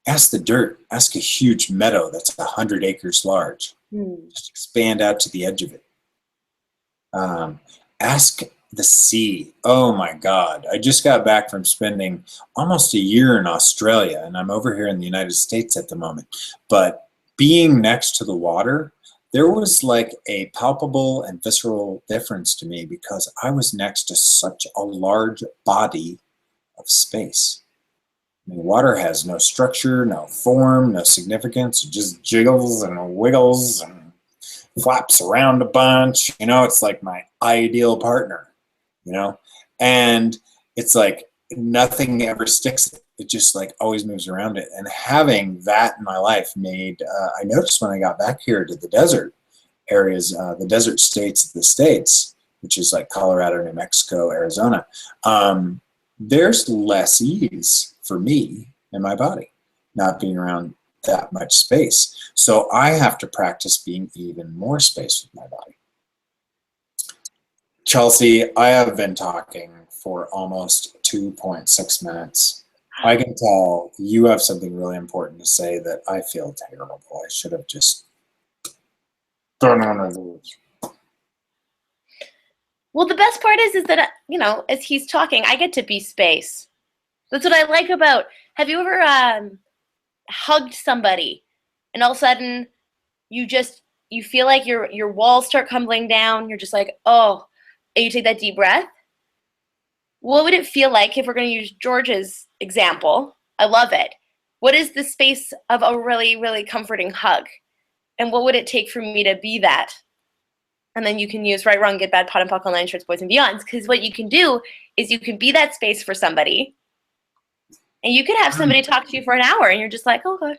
Speaker 1: Ask the dirt. Ask a huge meadow that's 100 acres large. Just expand out to the edge of it. Ask the sea. Oh my God. I just got back from spending almost a year in Australia, and I'm over here in the United States at the moment. But being next to the water, there was like a palpable and visceral difference to me because I was next to such a large body of space. I mean, water has no structure, no form, no significance. It just jiggles and wiggles and flaps around a bunch. It's like my ideal partner, and it's like nothing ever sticks. It just like always moves around it. And having that in my life made, I noticed when I got back here to the desert areas, the desert states of the States, which is like Colorado, New Mexico, Arizona, there's less ease for me in my body, not being around that much space. So I have to practice being even more space with my body. Chelsea, I have been talking for almost 2.6 minutes. I can tell you have something really important to say that I feel terrible. I should have just done one of those.
Speaker 2: Well, the best part is that, as he's talking, I get to be space. That's what I like about, have you ever hugged somebody and all of a sudden you feel like your walls start crumbling down. You're just like, oh, and you take that deep breath. What would it feel like if we're going to use George's example? I love it. What is the space of a really, really comforting hug? And what would it take for me to be that? And then you can use right, wrong, good, bad, pot and puck, online shirts, boys and beyonds. Because what you can do is you can be that space for somebody. And you could have somebody talk to you for an hour and you're just like, okay,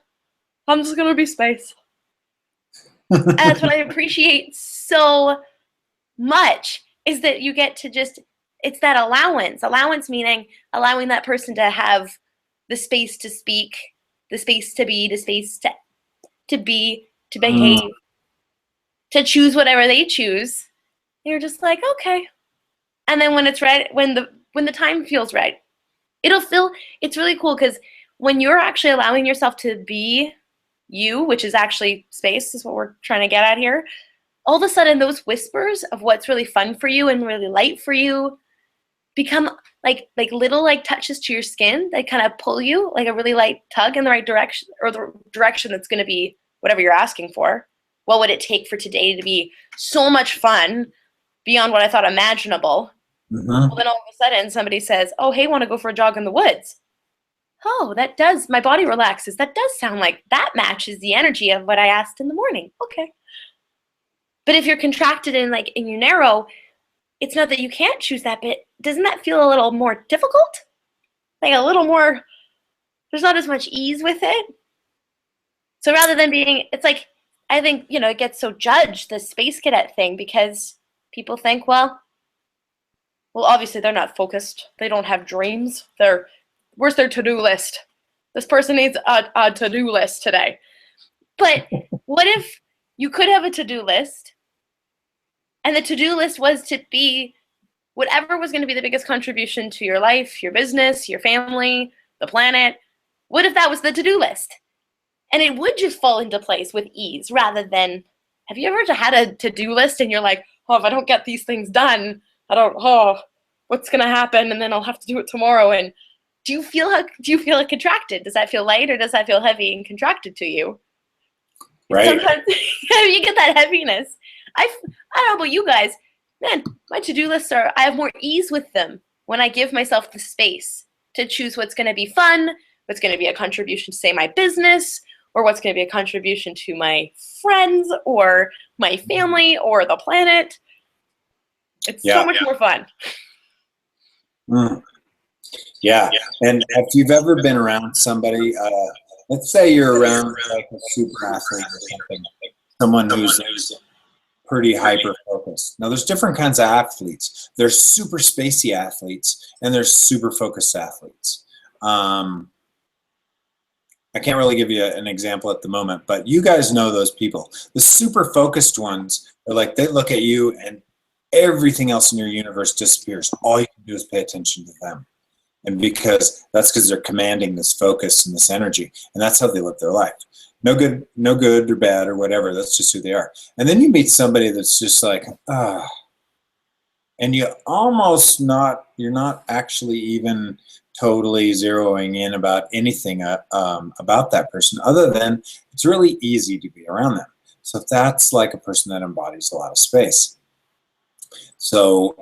Speaker 2: I'm just going to be space. And that's what I appreciate so much is that you get to just, it's that allowance meaning allowing that person to have the space to speak, the space to be, the space to be, to behave, to choose whatever they choose. You're just like, okay. And then when it's right, when the time feels right, it's really cool because when you're actually allowing yourself to be you, which is actually space, is what we're trying to get at here, all of a sudden those whispers of what's really fun for you and really light for you become like little like touches to your skin that kind of pull you like a really light tug in the right direction, or the direction that's going to be whatever you're asking for. What would it take for today to be so much fun beyond what I thought imaginable? Well, then all of a sudden somebody says, oh, hey, want to go for a jog in the woods? Oh, that does, my body relaxes. That does sound like that matches the energy of what I asked in the morning. Okay. But if you're contracted and like and you narrow, it's not that you can't choose that, but doesn't that feel a little more difficult? Like a little more, there's not as much ease with it. So rather than being, it's like, I think, it gets so judged, the space cadet thing, because people think, well, obviously they're not focused. They don't have dreams. Where's their to-do list? This person needs a to-do list today. But what if you could have a to-do list, and the to-do list was to be whatever was going to be the biggest contribution to your life, your business, your family, the planet? What if that was the to-do list? And it would just fall into place with ease rather than, have you ever had a to-do list and you're like, oh, if I don't get these things done, what's going to happen? And then I'll have to do it tomorrow. And do you feel it contracted? Does that feel light or does that feel heavy and contracted to you?
Speaker 1: Right.
Speaker 2: Sometimes you get that heaviness. I don't know about you guys. Man, my to-do lists I have more ease with them when I give myself the space to choose what's going to be fun, what's going to be a contribution to, say, my business, or what's going to be a contribution to my friends or my family or the planet. It's so much more fun.
Speaker 1: Yeah. And if you've ever been around somebody, let's say you're around like a super athlete or something, someone who's pretty hyper-focused. Now, there's different kinds of athletes. There's super spacey athletes, and there's super focused athletes. I can't really give you an example at the moment, but you guys know those people. The super focused ones are like, they look at you and everything else in your universe disappears. All you can do is pay attention to them. And because they're commanding this focus and this energy, and that's how they live their life. No good or bad or whatever. That's just who they are. And then you meet somebody that's just like, and you're not actually even totally zeroing in about anything about that person, other than it's really easy to be around them. So that's like a person that embodies a lot of space. So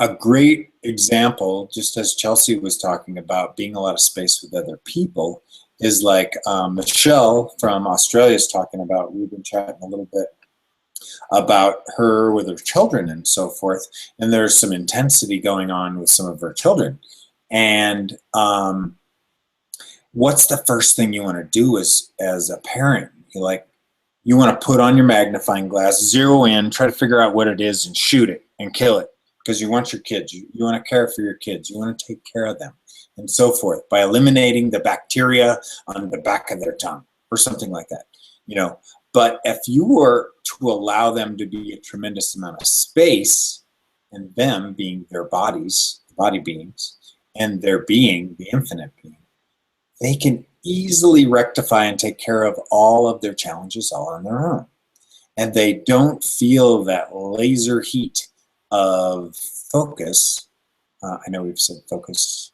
Speaker 1: a great example, just as Chelsea was talking about being a lot of space with other people, is like Michelle from Australia is talking about. We've been chatting a little bit about her with her children and so forth, and there's some intensity going on with some of her children. And what's the first thing you want to do as a parent? You want to put on your magnifying glass, zero in, try to figure out what it is, and shoot it and kill it, because you want your kids. You want to care for your kids. You want to take care of them, and so forth, by eliminating the bacteria on the back of their tongue or something like that. But if you were to allow them to be a tremendous amount of space, and them being their bodies, the body beings, and their being, the infinite being, they can easily rectify and take care of all of their challenges all on their own. And they don't feel that laser heat of focus. I know we've said focus.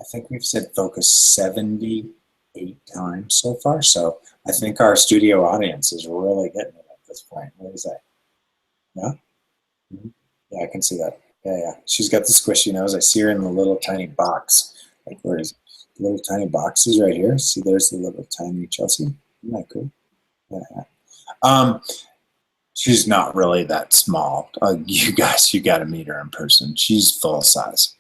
Speaker 1: I think we've said focus 78 times so far. So I think our studio audience is really getting it at this point. What is that? Yeah? Mm-hmm. Yeah, I can see that. Yeah. She's got the squishy nose. I see her in the little tiny box. Like, where is it? The little tiny box is right here. See, there's the little tiny Chelsea. Isn't that cool? Yeah. She's not really that small. You guys, you got to meet her in person. She's full size.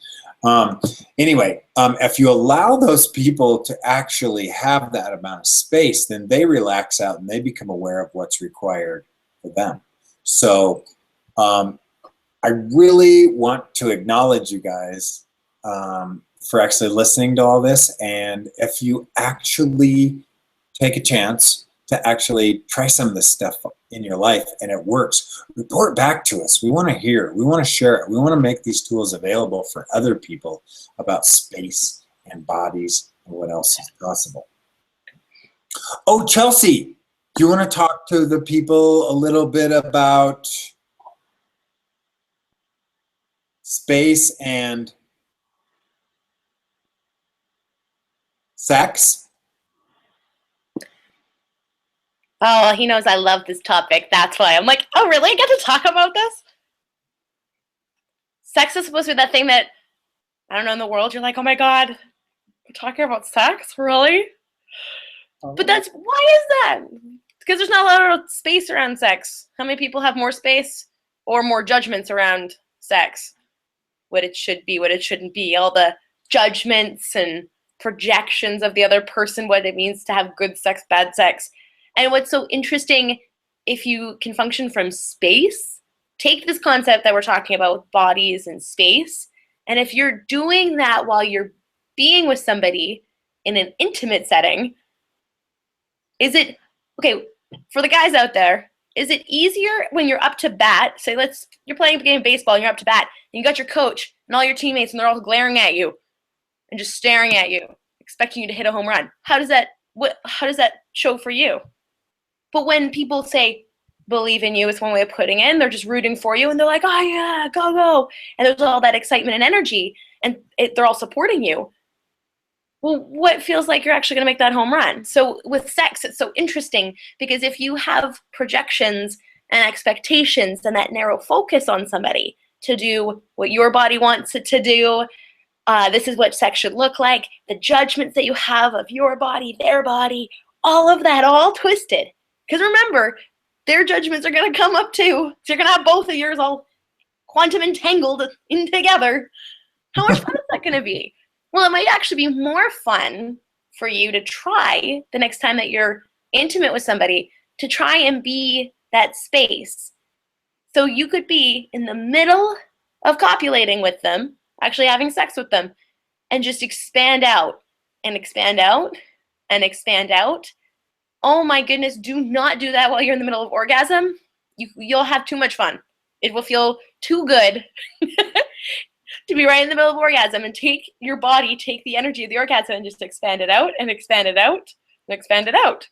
Speaker 1: Anyway, if you allow those people to actually have that amount of space, then they relax out and they become aware of what's required for them. So I really want to acknowledge you guys for actually listening to all this. And if you actually take a chance to actually try some of this stuff in your life and it works, report back to us. We want to hear, we want to share it. We want to make these tools available for other people about space and bodies and what else is possible. Oh, Chelsea, do you want to talk to the people a little bit about space and sex?
Speaker 2: Oh, he knows I love this topic. That's why I'm like, oh, really? I get to talk about this? Sex is supposed to be that thing that, I don't know, in the world, you're like, oh my God, we're talking about sex? Really? But why is that? Because there's not a lot of space around sex. How many people have more space or more judgments around sex? What it should be, what it shouldn't be, all the judgments and projections of the other person, what it means to have good sex, bad sex. And what's so interesting, if you can function from space, take this concept that we're talking about with bodies and space, and if you're doing that while you're being with somebody in an intimate setting, is it, okay, for the guys out there, is it easier when you're up to bat, say you're playing a game of baseball and you're up to bat, and you got your coach and all your teammates and they're all glaring at you and just staring at you, expecting you to hit a home run. How does that show for you? But when people say, believe in you is one way of putting it, they're just rooting for you, and they're like, oh yeah, go, go. And there's all that excitement and energy, and they're all supporting you. Well, what feels like you're actually going to make that home run? So with sex, it's so interesting, because if you have projections and expectations and that narrow focus on somebody to do what your body wants it to do, this is what sex should look like, the judgments that you have of your body, their body, all of that, all twisted. Because remember, their judgments are going to come up too. So you're going to have both of yours all quantum entangled in together. How much fun is that going to be? Well, it might actually be more fun for you to try the next time that you're intimate with somebody, to try and be that space. So you could be in the middle of copulating with them, actually having sex with them, and just expand out and expand out and expand out. Oh my goodness, do not do that while you're in the middle of orgasm. You'll have too much fun. It will feel too good to be right in the middle of orgasm, and take your body, take the energy of the orgasm and just expand it out and expand it out and expand it out.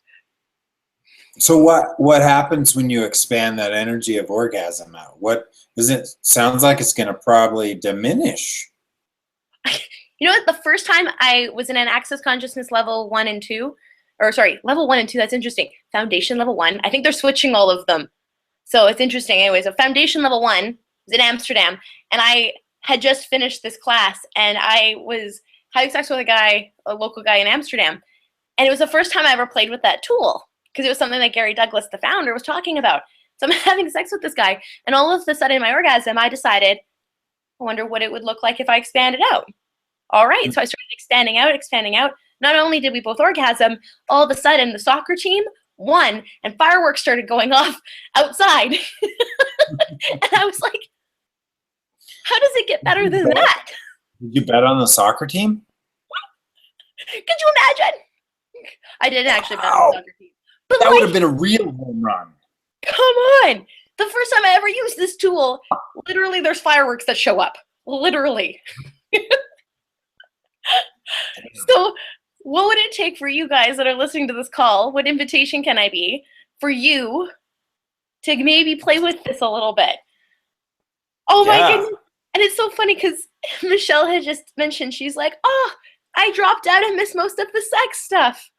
Speaker 1: So what happens when you expand that energy of orgasm out? What does it sounds like it's going to probably diminish?
Speaker 2: You know what? The first time I was in an access consciousness level 1 and 2, or sorry, level 1 and 2, that's interesting. Foundation level 1, I think they're switching all of them. So it's interesting. Anyway, so foundation level 1 was in Amsterdam, and I had just finished this class, and I was having sex with a local guy in Amsterdam. And it was the first time I ever played with that tool, because it was something that Gary Douglas, the founder, was talking about. So I'm having sex with this guy, and all of a sudden in my orgasm, I decided, I wonder what it would look like if I expanded out. All right, so I started expanding out, expanding out. Not only did we both orgasm, all of a sudden the soccer team won, and fireworks started going off outside. And I was like, how does it get better than that?
Speaker 1: Did you bet on the soccer team?
Speaker 2: Could you imagine? I didn't actually bet on the soccer team. But
Speaker 1: that would have been a real home run.
Speaker 2: Come on. The first time I ever used this tool, literally there's fireworks that show up. Literally. So what would it take for you guys that are listening to this call? What invitation can I be for you to maybe play with this a little bit? Oh my goodness. And it's so funny because Michelle had just mentioned, she's like, oh, I dropped out and missed most of the sex stuff.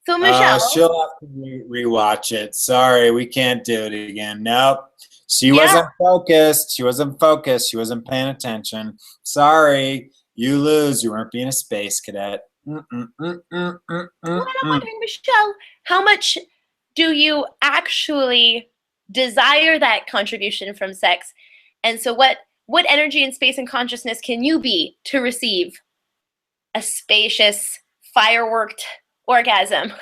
Speaker 2: So Michelle.
Speaker 1: She'll have to rewatch it. Sorry, we can't do it again. Nope. She wasn't focused. She wasn't focused. She wasn't paying attention. Sorry. You lose. You weren't being a space cadet.
Speaker 2: What I'm wondering, Michelle, how much do you actually desire that contribution from sex? And so what energy and space and consciousness can you be to receive a spacious, fireworked orgasm?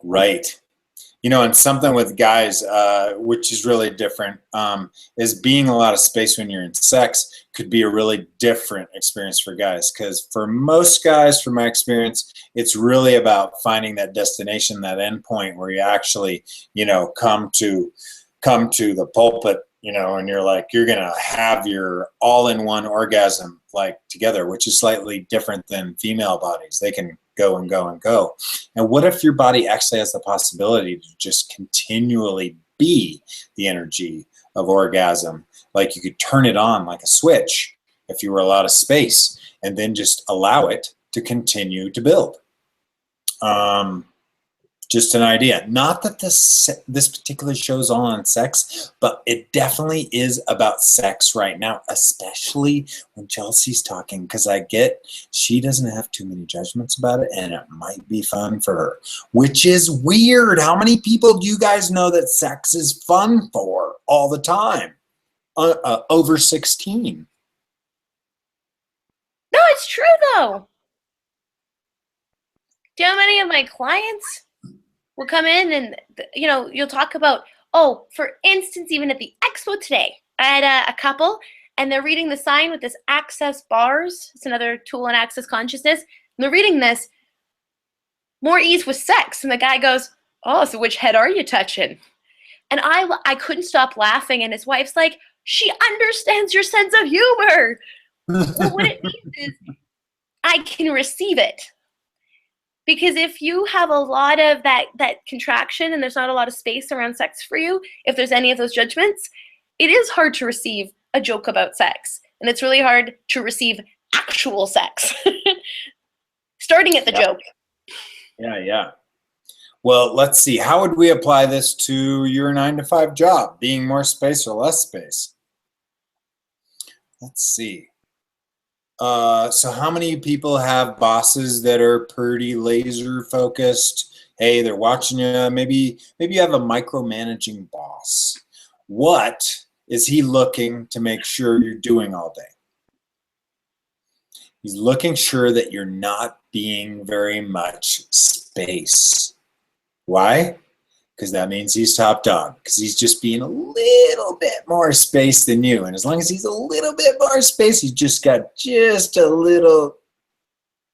Speaker 1: Right. You know, and something with guys, which is really different, is being a lot of space when you're in sex could be a really different experience for guys. Because for most guys, from my experience, it's really about finding that destination, that end point where you actually, you know, come to the pulpit, you know, and you're like, you're gonna have your all-in-one orgasm like together, which is slightly different than female bodies. They can go and go and go. And what if your body actually has the possibility to just continually be the energy of orgasm? Like you could turn it on like a switch if you were allowed a space, and then just allow it to continue to build. Just an idea. Not that this particular show is all on sex, but it definitely is about sex right now, especially when Chelsea's talking, because I get she doesn't have too many judgments about it, and it might be fun for her, which is weird. How many people do you guys know that sex is fun for all the time? Over 16.
Speaker 2: No, it's true though. Do you know how many of my clients will come in and, you know, you'll talk about, oh, for instance, even at the Expo today, I had a couple and they're reading the sign with this access bars. It's another tool in access consciousness. And they're reading this, more ease with sex. And the guy goes, oh, so which head are you touching? And I couldn't stop laughing. And his wife's like, she understands your sense of humor. Well, what it means is I can receive it. Because if you have a lot of that contraction and there's not a lot of space around sex for you, if there's any of those judgments, it is hard to receive a joke about sex. And it's really hard to receive actual sex. Starting at the joke.
Speaker 1: Yeah. Well, let's see. How would we apply this to your 9-to-5 job? Being more space or less space? Let's see. So how many people have bosses that are pretty laser focused? Hey, they're watching you. Maybe you have a micromanaging boss. What is he looking to make sure you're doing all day? He's looking sure that you're not being very much space. Why? Because that means he's top dog, because he's just being a little bit more space than you. And as long as he's a little bit more space, he's just got just a little,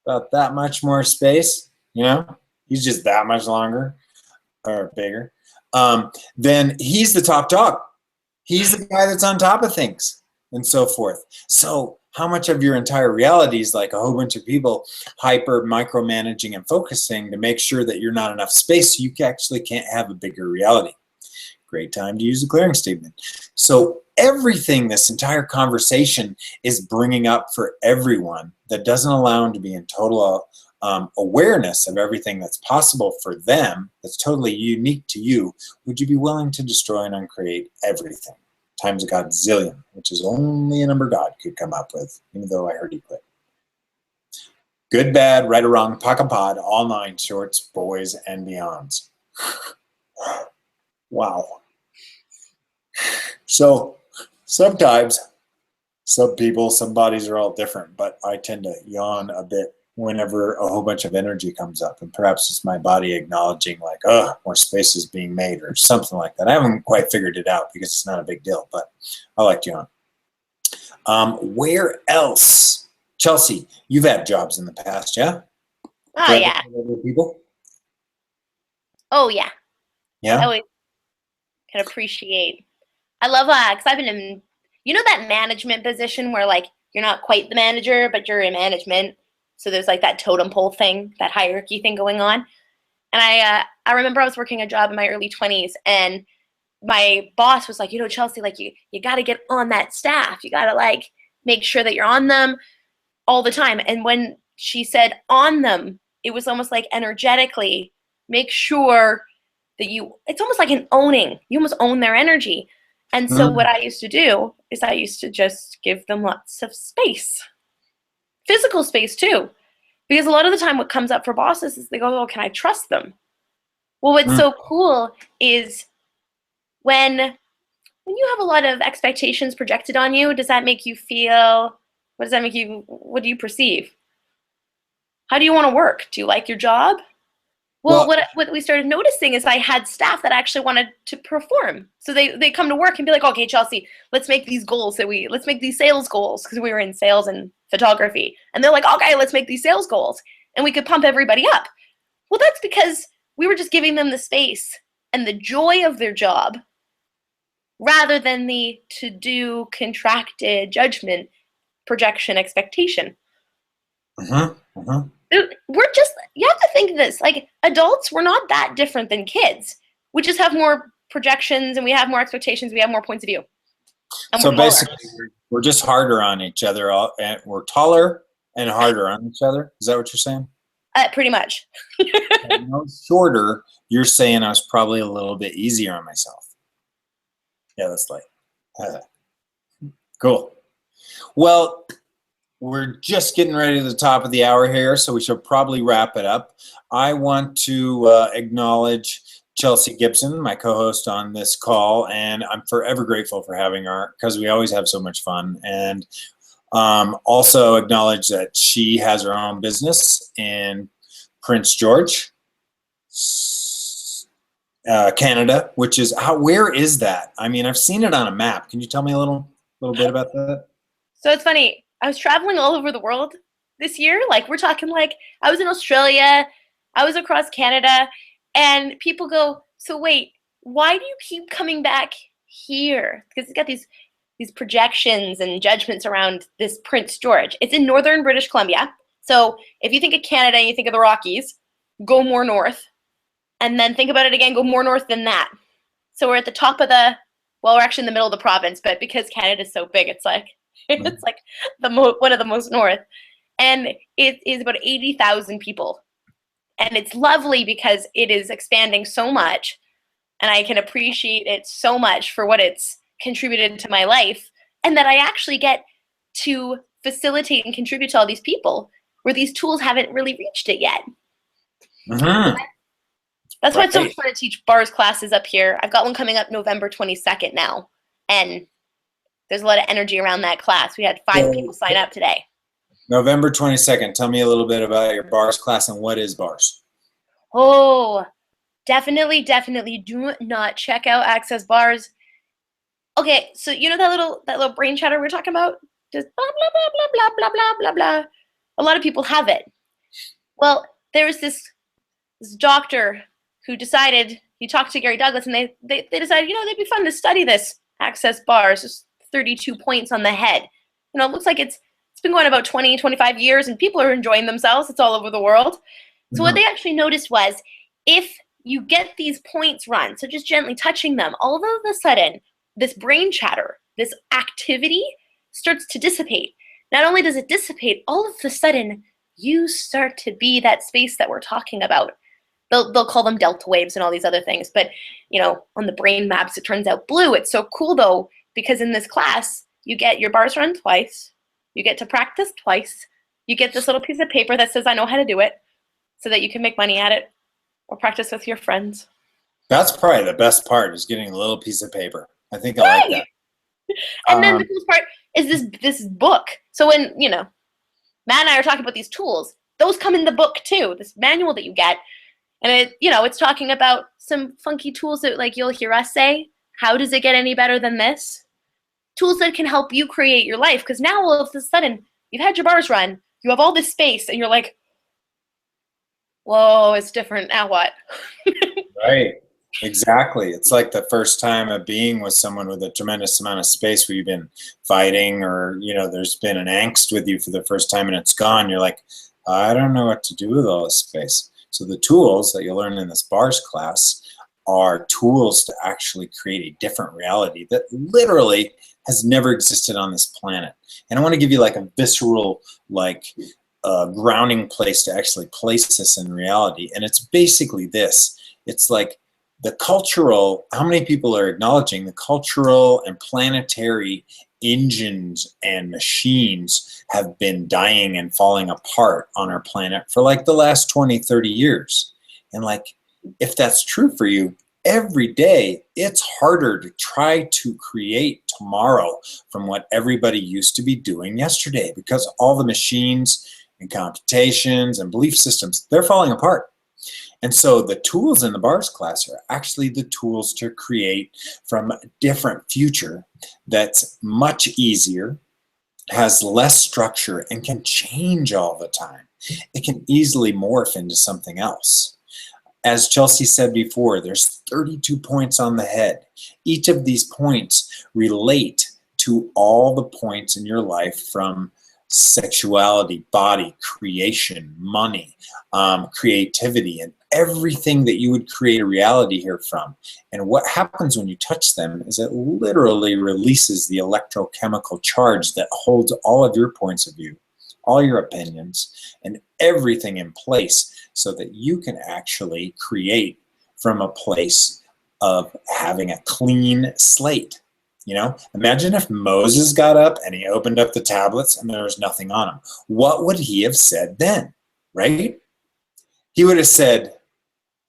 Speaker 1: about that much more space, you know, he's just that much longer or bigger, then he's the top dog. He's the guy that's on top of things and so forth. So how much of your entire reality is like a whole bunch of people hyper micromanaging and focusing to make sure that you're not enough space so you actually can't have a bigger reality? Great time to use a clearing statement. So everything this entire conversation is bringing up for everyone that doesn't allow them to be in total awareness of everything that's possible for them, that's totally unique to you, would you be willing to destroy and uncreate everything? Times a godzillion, which is only a number God could come up with, even though I heard he quit. Good, bad, right or wrong, POC and Pod, all 9 shorts, boys, and beyonds. Wow. So sometimes, some people, some bodies are all different, but I tend to yawn a bit whenever a whole bunch of energy comes up, and perhaps it's my body acknowledging like, oh, more space is being made or something like that. I haven't quite figured it out because it's not a big deal, but I like to yawn. Where else? Chelsea, you've had jobs in the past, yeah?
Speaker 2: Oh, yeah.
Speaker 1: People?
Speaker 2: Oh, yeah.
Speaker 1: Yeah?
Speaker 2: I always can appreciate. I love, because I've been in, you know, that management position where like you're not quite the manager, but you're in management. So there's like that totem pole thing, that hierarchy thing going on. And I remember I was working a job in my early 20s, and my boss was like, you know, Chelsea, like you got to get on that staff. You got to like make sure that you're on them all the time. And when she said on them, it was almost like energetically make sure that it's almost like an owning. You almost own their energy. And so what I used to do is I used to just give them lots of space. Physical space too, because a lot of the time what comes up for bosses is they go, oh, can I trust them? Well, what's so cool is when you have a lot of expectations projected on you, does that make you feel, what do you perceive? How do you want to work? Do you like your job? Well, what we started noticing is I had staff that actually wanted to perform. So they come to work and be like, okay, Chelsea, let's make these goals let's make these sales goals, because we were in sales and photography. And they're like, okay, let's make these sales goals. And we could pump everybody up. Well, that's because we were just giving them the space and the joy of their job rather than the to-do, contracted judgment, projection, expectation. We're just, you have to think this, like, adults, we're not that different than kids. We just have more projections and we have more expectations. We have more points of view.
Speaker 1: So basically, we're just harder on each other, and we're taller and harder on each other. Is that what you're saying?
Speaker 2: Pretty much.
Speaker 1: And no shorter, you're saying I was probably a little bit easier on myself. Yeah, that's like, cool. Well, we're just getting ready to the top of the hour here, so we should probably wrap it up. I want to acknowledge Chelsea Gibson, my co-host on this call, and I'm forever grateful for having her because we always have so much fun. And also acknowledge that she has her own business in Prince George, Canada, which is where is that? I mean, I've seen it on a map. Can you tell me a little bit about that?
Speaker 2: So it's funny. I was traveling all over the world this year. Like, we're talking, like, I was in Australia, I was across Canada, and people go, so wait, why do you keep coming back here? Because it's got these projections and judgments around this Prince George. It's in northern British Columbia. So if you think of Canada and you think of the Rockies, go more north. And then think about it again, go more north than that. So we're at the top of we're actually in the middle of the province, but because Canada is so big, it's like, it's like one of the most north. And it is about 80,000 people. And it's lovely because it is expanding so much. And I can appreciate it so much for what it's contributed to my life. And that I actually get to facilitate and contribute to all these people where these tools haven't really reached it yet. That's why it's so much fun to teach bars classes up here. I've got one coming up November 22nd now. And there's a lot of energy around that class. We had 5 people sign up today.
Speaker 1: November 22nd. Tell me a little bit about your bars class and what is bars?
Speaker 2: Oh, definitely do not check out Access Bars. Okay, so you know that little brain chatter we were talking about? Just blah, blah, blah, blah, blah, blah, blah, blah. A lot of people have it. Well, there was this doctor who decided, he talked to Gary Douglas, and they decided, they'd be fun to study this Access Bars, just 32 points on the head. It looks like it's been going about 20, 25 years, and people are enjoying themselves. It's all over the world. So what they actually noticed was, if you get these points run, so just gently touching them, all of a sudden, this brain chatter, this activity starts to dissipate. Not only does it dissipate, all of a sudden, you start to be that space that we're talking about. They'll call them delta waves and all these other things. But, on the brain maps, it turns out blue. It's so cool, though, because in this class, you get your bars run twice. You get to practice twice. You get this little piece of paper that says, I know how to do it, so that you can make money at it or practice with your friends.
Speaker 1: That's probably the best part, is getting a little piece of paper. I think I like that.
Speaker 2: And then the coolest part is this book. So when, Matt and I are talking about these tools, those come in the book too, this manual that you get. And it's talking about some funky tools that, like, you'll hear us say, how does it get any better than this? Tools that can help you create your life. Because now all of a sudden, you've had your bars run, you have all this space, and you're like, whoa, it's different. Now what?
Speaker 1: Right. Exactly. It's like the first time of being with someone with a tremendous amount of space where you've been fighting, or, there's been an angst with you for the first time and it's gone. You're like, I don't know what to do with all this space. So the tools that you learn in this bars class are tools to actually create a different reality that literally has never existed on this planet. And I want to give you like a visceral, grounding place to actually place this in reality. And it's basically this. It's like the cultural, how many people are acknowledging the cultural and planetary engines and machines have been dying and falling apart on our planet for like the last 20, 30 years. And if that's true for you, every day it's harder to try to create tomorrow from what everybody used to be doing yesterday, because all the machines and computations and belief systems, they're falling apart. And so the tools in the bars class are actually the tools to create from a different future that's much easier, has less structure, and can change all the time. It can easily morph into something else. As Chelsea said before, there's 32 points on the head. Each of these points relate to all the points in your life, from sexuality, body, creation, money, creativity, and everything that you would create a reality here from. And what happens when you touch them is it literally releases the electrochemical charge that holds all of your points of view, all your opinions, and everything in place, so that you can actually create from a place of having a clean slate. You know, imagine if Moses got up and he opened up the tablets and there was nothing on them. What would he have said then, right? He would have said,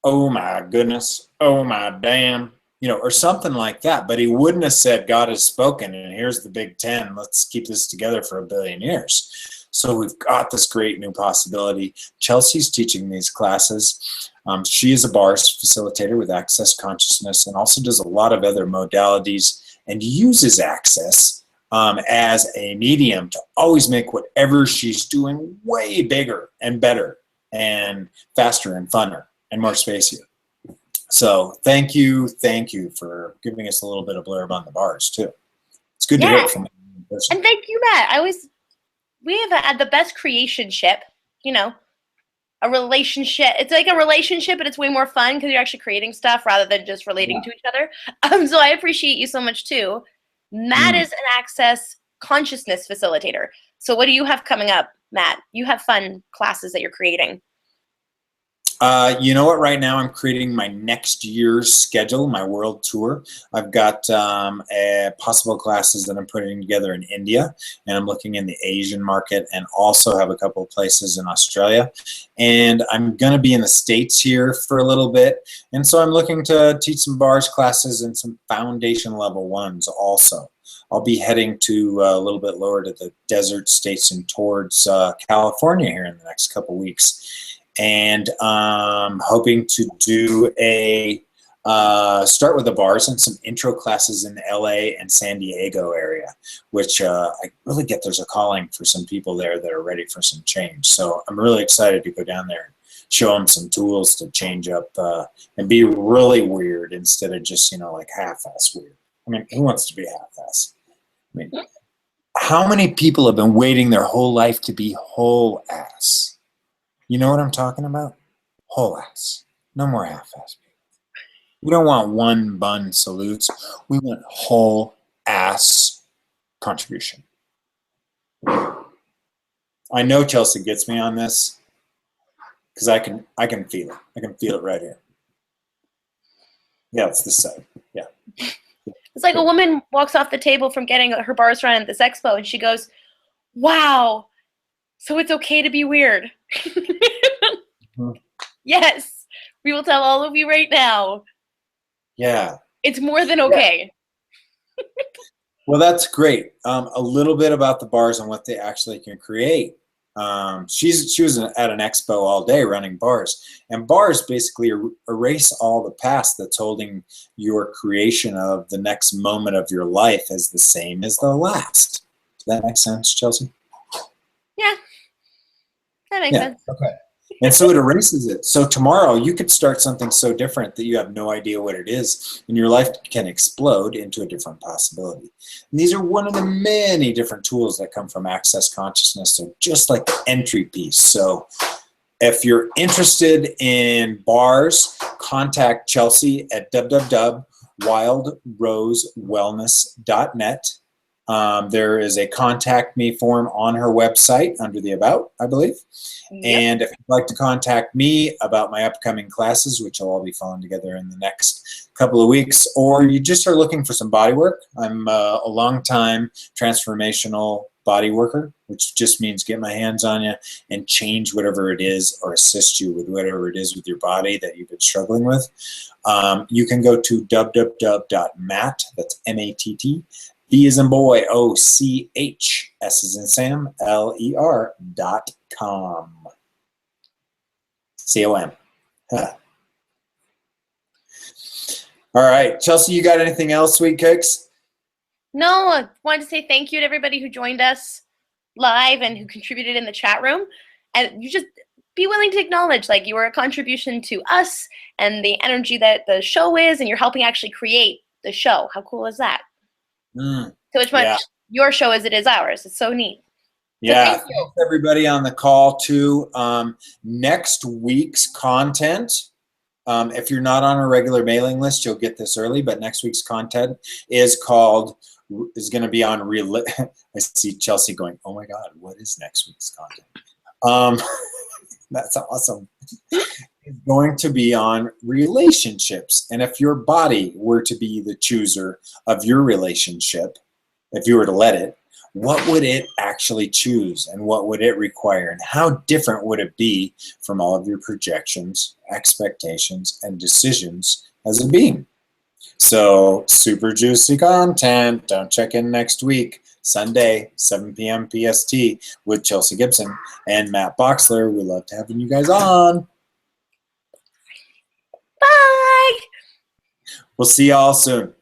Speaker 1: oh my goodness, oh my damn, you know, or something like that. But he wouldn't have said, God has spoken and here's the Big Ten. Let's keep this together for 1 billion years. So we've got this great new possibility. Chelsea's teaching these classes. She is a bars facilitator with Access Consciousness, and also does a lot of other modalities, and uses Access as a medium to always make whatever she's doing way bigger and better and faster and funner and more spacey. So thank you for giving us a little bit of blurb on the bars too. It's good to hear it from a person.
Speaker 2: And thank you, Matt. We have had the best creationship, you know, a relationship. It's like a relationship, but it's way more fun because you're actually creating stuff rather than just relating to each other. So I appreciate you so much too. Matt is an Access Consciousness facilitator. So what do you have coming up, Matt? You have fun classes that you're creating.
Speaker 1: You know what? Right now I'm creating my next year's schedule, my world tour. I've got possible classes that I'm putting together in India, and I'm looking in the Asian market, and also have a couple of places in Australia. And I'm going to be in the States here for a little bit. And so I'm looking to teach some bars classes and some foundation level ones also. I'll be heading to a little bit lower to the desert states and towards California here in the next couple of weeks. And hoping to do a start with the bars and some intro classes in LA and San Diego area, which I really get there's a calling for some people there that are ready for some change. So I'm really excited to go down there and show them some tools to change up and be really weird instead of just, you know, like half-ass weird. I mean, who wants to be half-ass? I mean, how many people have been waiting their whole life to be whole ass? You know what I'm talking about? Whole ass. No more half-ass people. We don't want one bun salutes. We want whole ass contribution. I know Chelsea gets me on this because I can feel it. I can feel it right here. Yeah, it's this side. Yeah.
Speaker 2: It's like a woman walks off the table from getting her bars run at this expo, and she goes, wow, so it's okay to be weird. Yes, we will tell all of you right now.
Speaker 1: Yeah.
Speaker 2: It's more than okay.
Speaker 1: Yeah. Well, that's great. A little bit about the bars and what they actually can create. She was at an expo all day running bars, and bars basically erase all the past that's holding your creation of the next moment of your life as the same as the last. Does that make sense, Chelsea?
Speaker 2: Yeah, that makes sense.
Speaker 1: Okay. And so it erases it. So tomorrow you could start something so different that you have no idea what it is, and your life can explode into a different possibility. And these are one of the many different tools that come from Access Consciousness. So just like the entry piece. So if you're interested in bars, contact Chelsea at www.wildrosewellness.net. There is a contact me form on her website under the About, I believe. Yep. And if you'd like to contact me about my upcoming classes, which will all be falling together in the next couple of weeks, or you just are looking for some body work, I'm a long-time transformational body worker, which just means get my hands on you and change whatever it is or assist you with whatever it is with your body that you've been struggling with. You can go to www.matt, that's M-A-T-T, B as in boy, O-C-H, S as in Sam, L-E-R.com. C-O-M. Huh. All right, Chelsea, you got anything else, sweet cakes?
Speaker 2: No, I wanted to say thank you to everybody who joined us live and who contributed in the chat room. And you just be willing to acknowledge, like, you are a contribution to us and the energy that the show is, and you're helping actually create the show. How cool is that? So it's much your show as it is ours. It's so neat.
Speaker 1: Yeah,
Speaker 2: So thank you.
Speaker 1: thanks everybody on the call too. Next week's content, if you're not on a regular mailing list, you'll get this early, but next week's content is going to be on real. I see Chelsea going, oh my God, what is next week's content? That's awesome. It's going to be on relationships. And if your body were to be the chooser of your relationship, if you were to let it, what would it actually choose, and what would it require, and how different would it be from all of your projections, expectations, and decisions as a being? So super juicy content. Don't check in next week, Sunday, 7 p.m. PST with Chelsea Gibson and Matt Bochsler. We love having you guys on.
Speaker 2: Bye.
Speaker 1: We'll see y'all soon.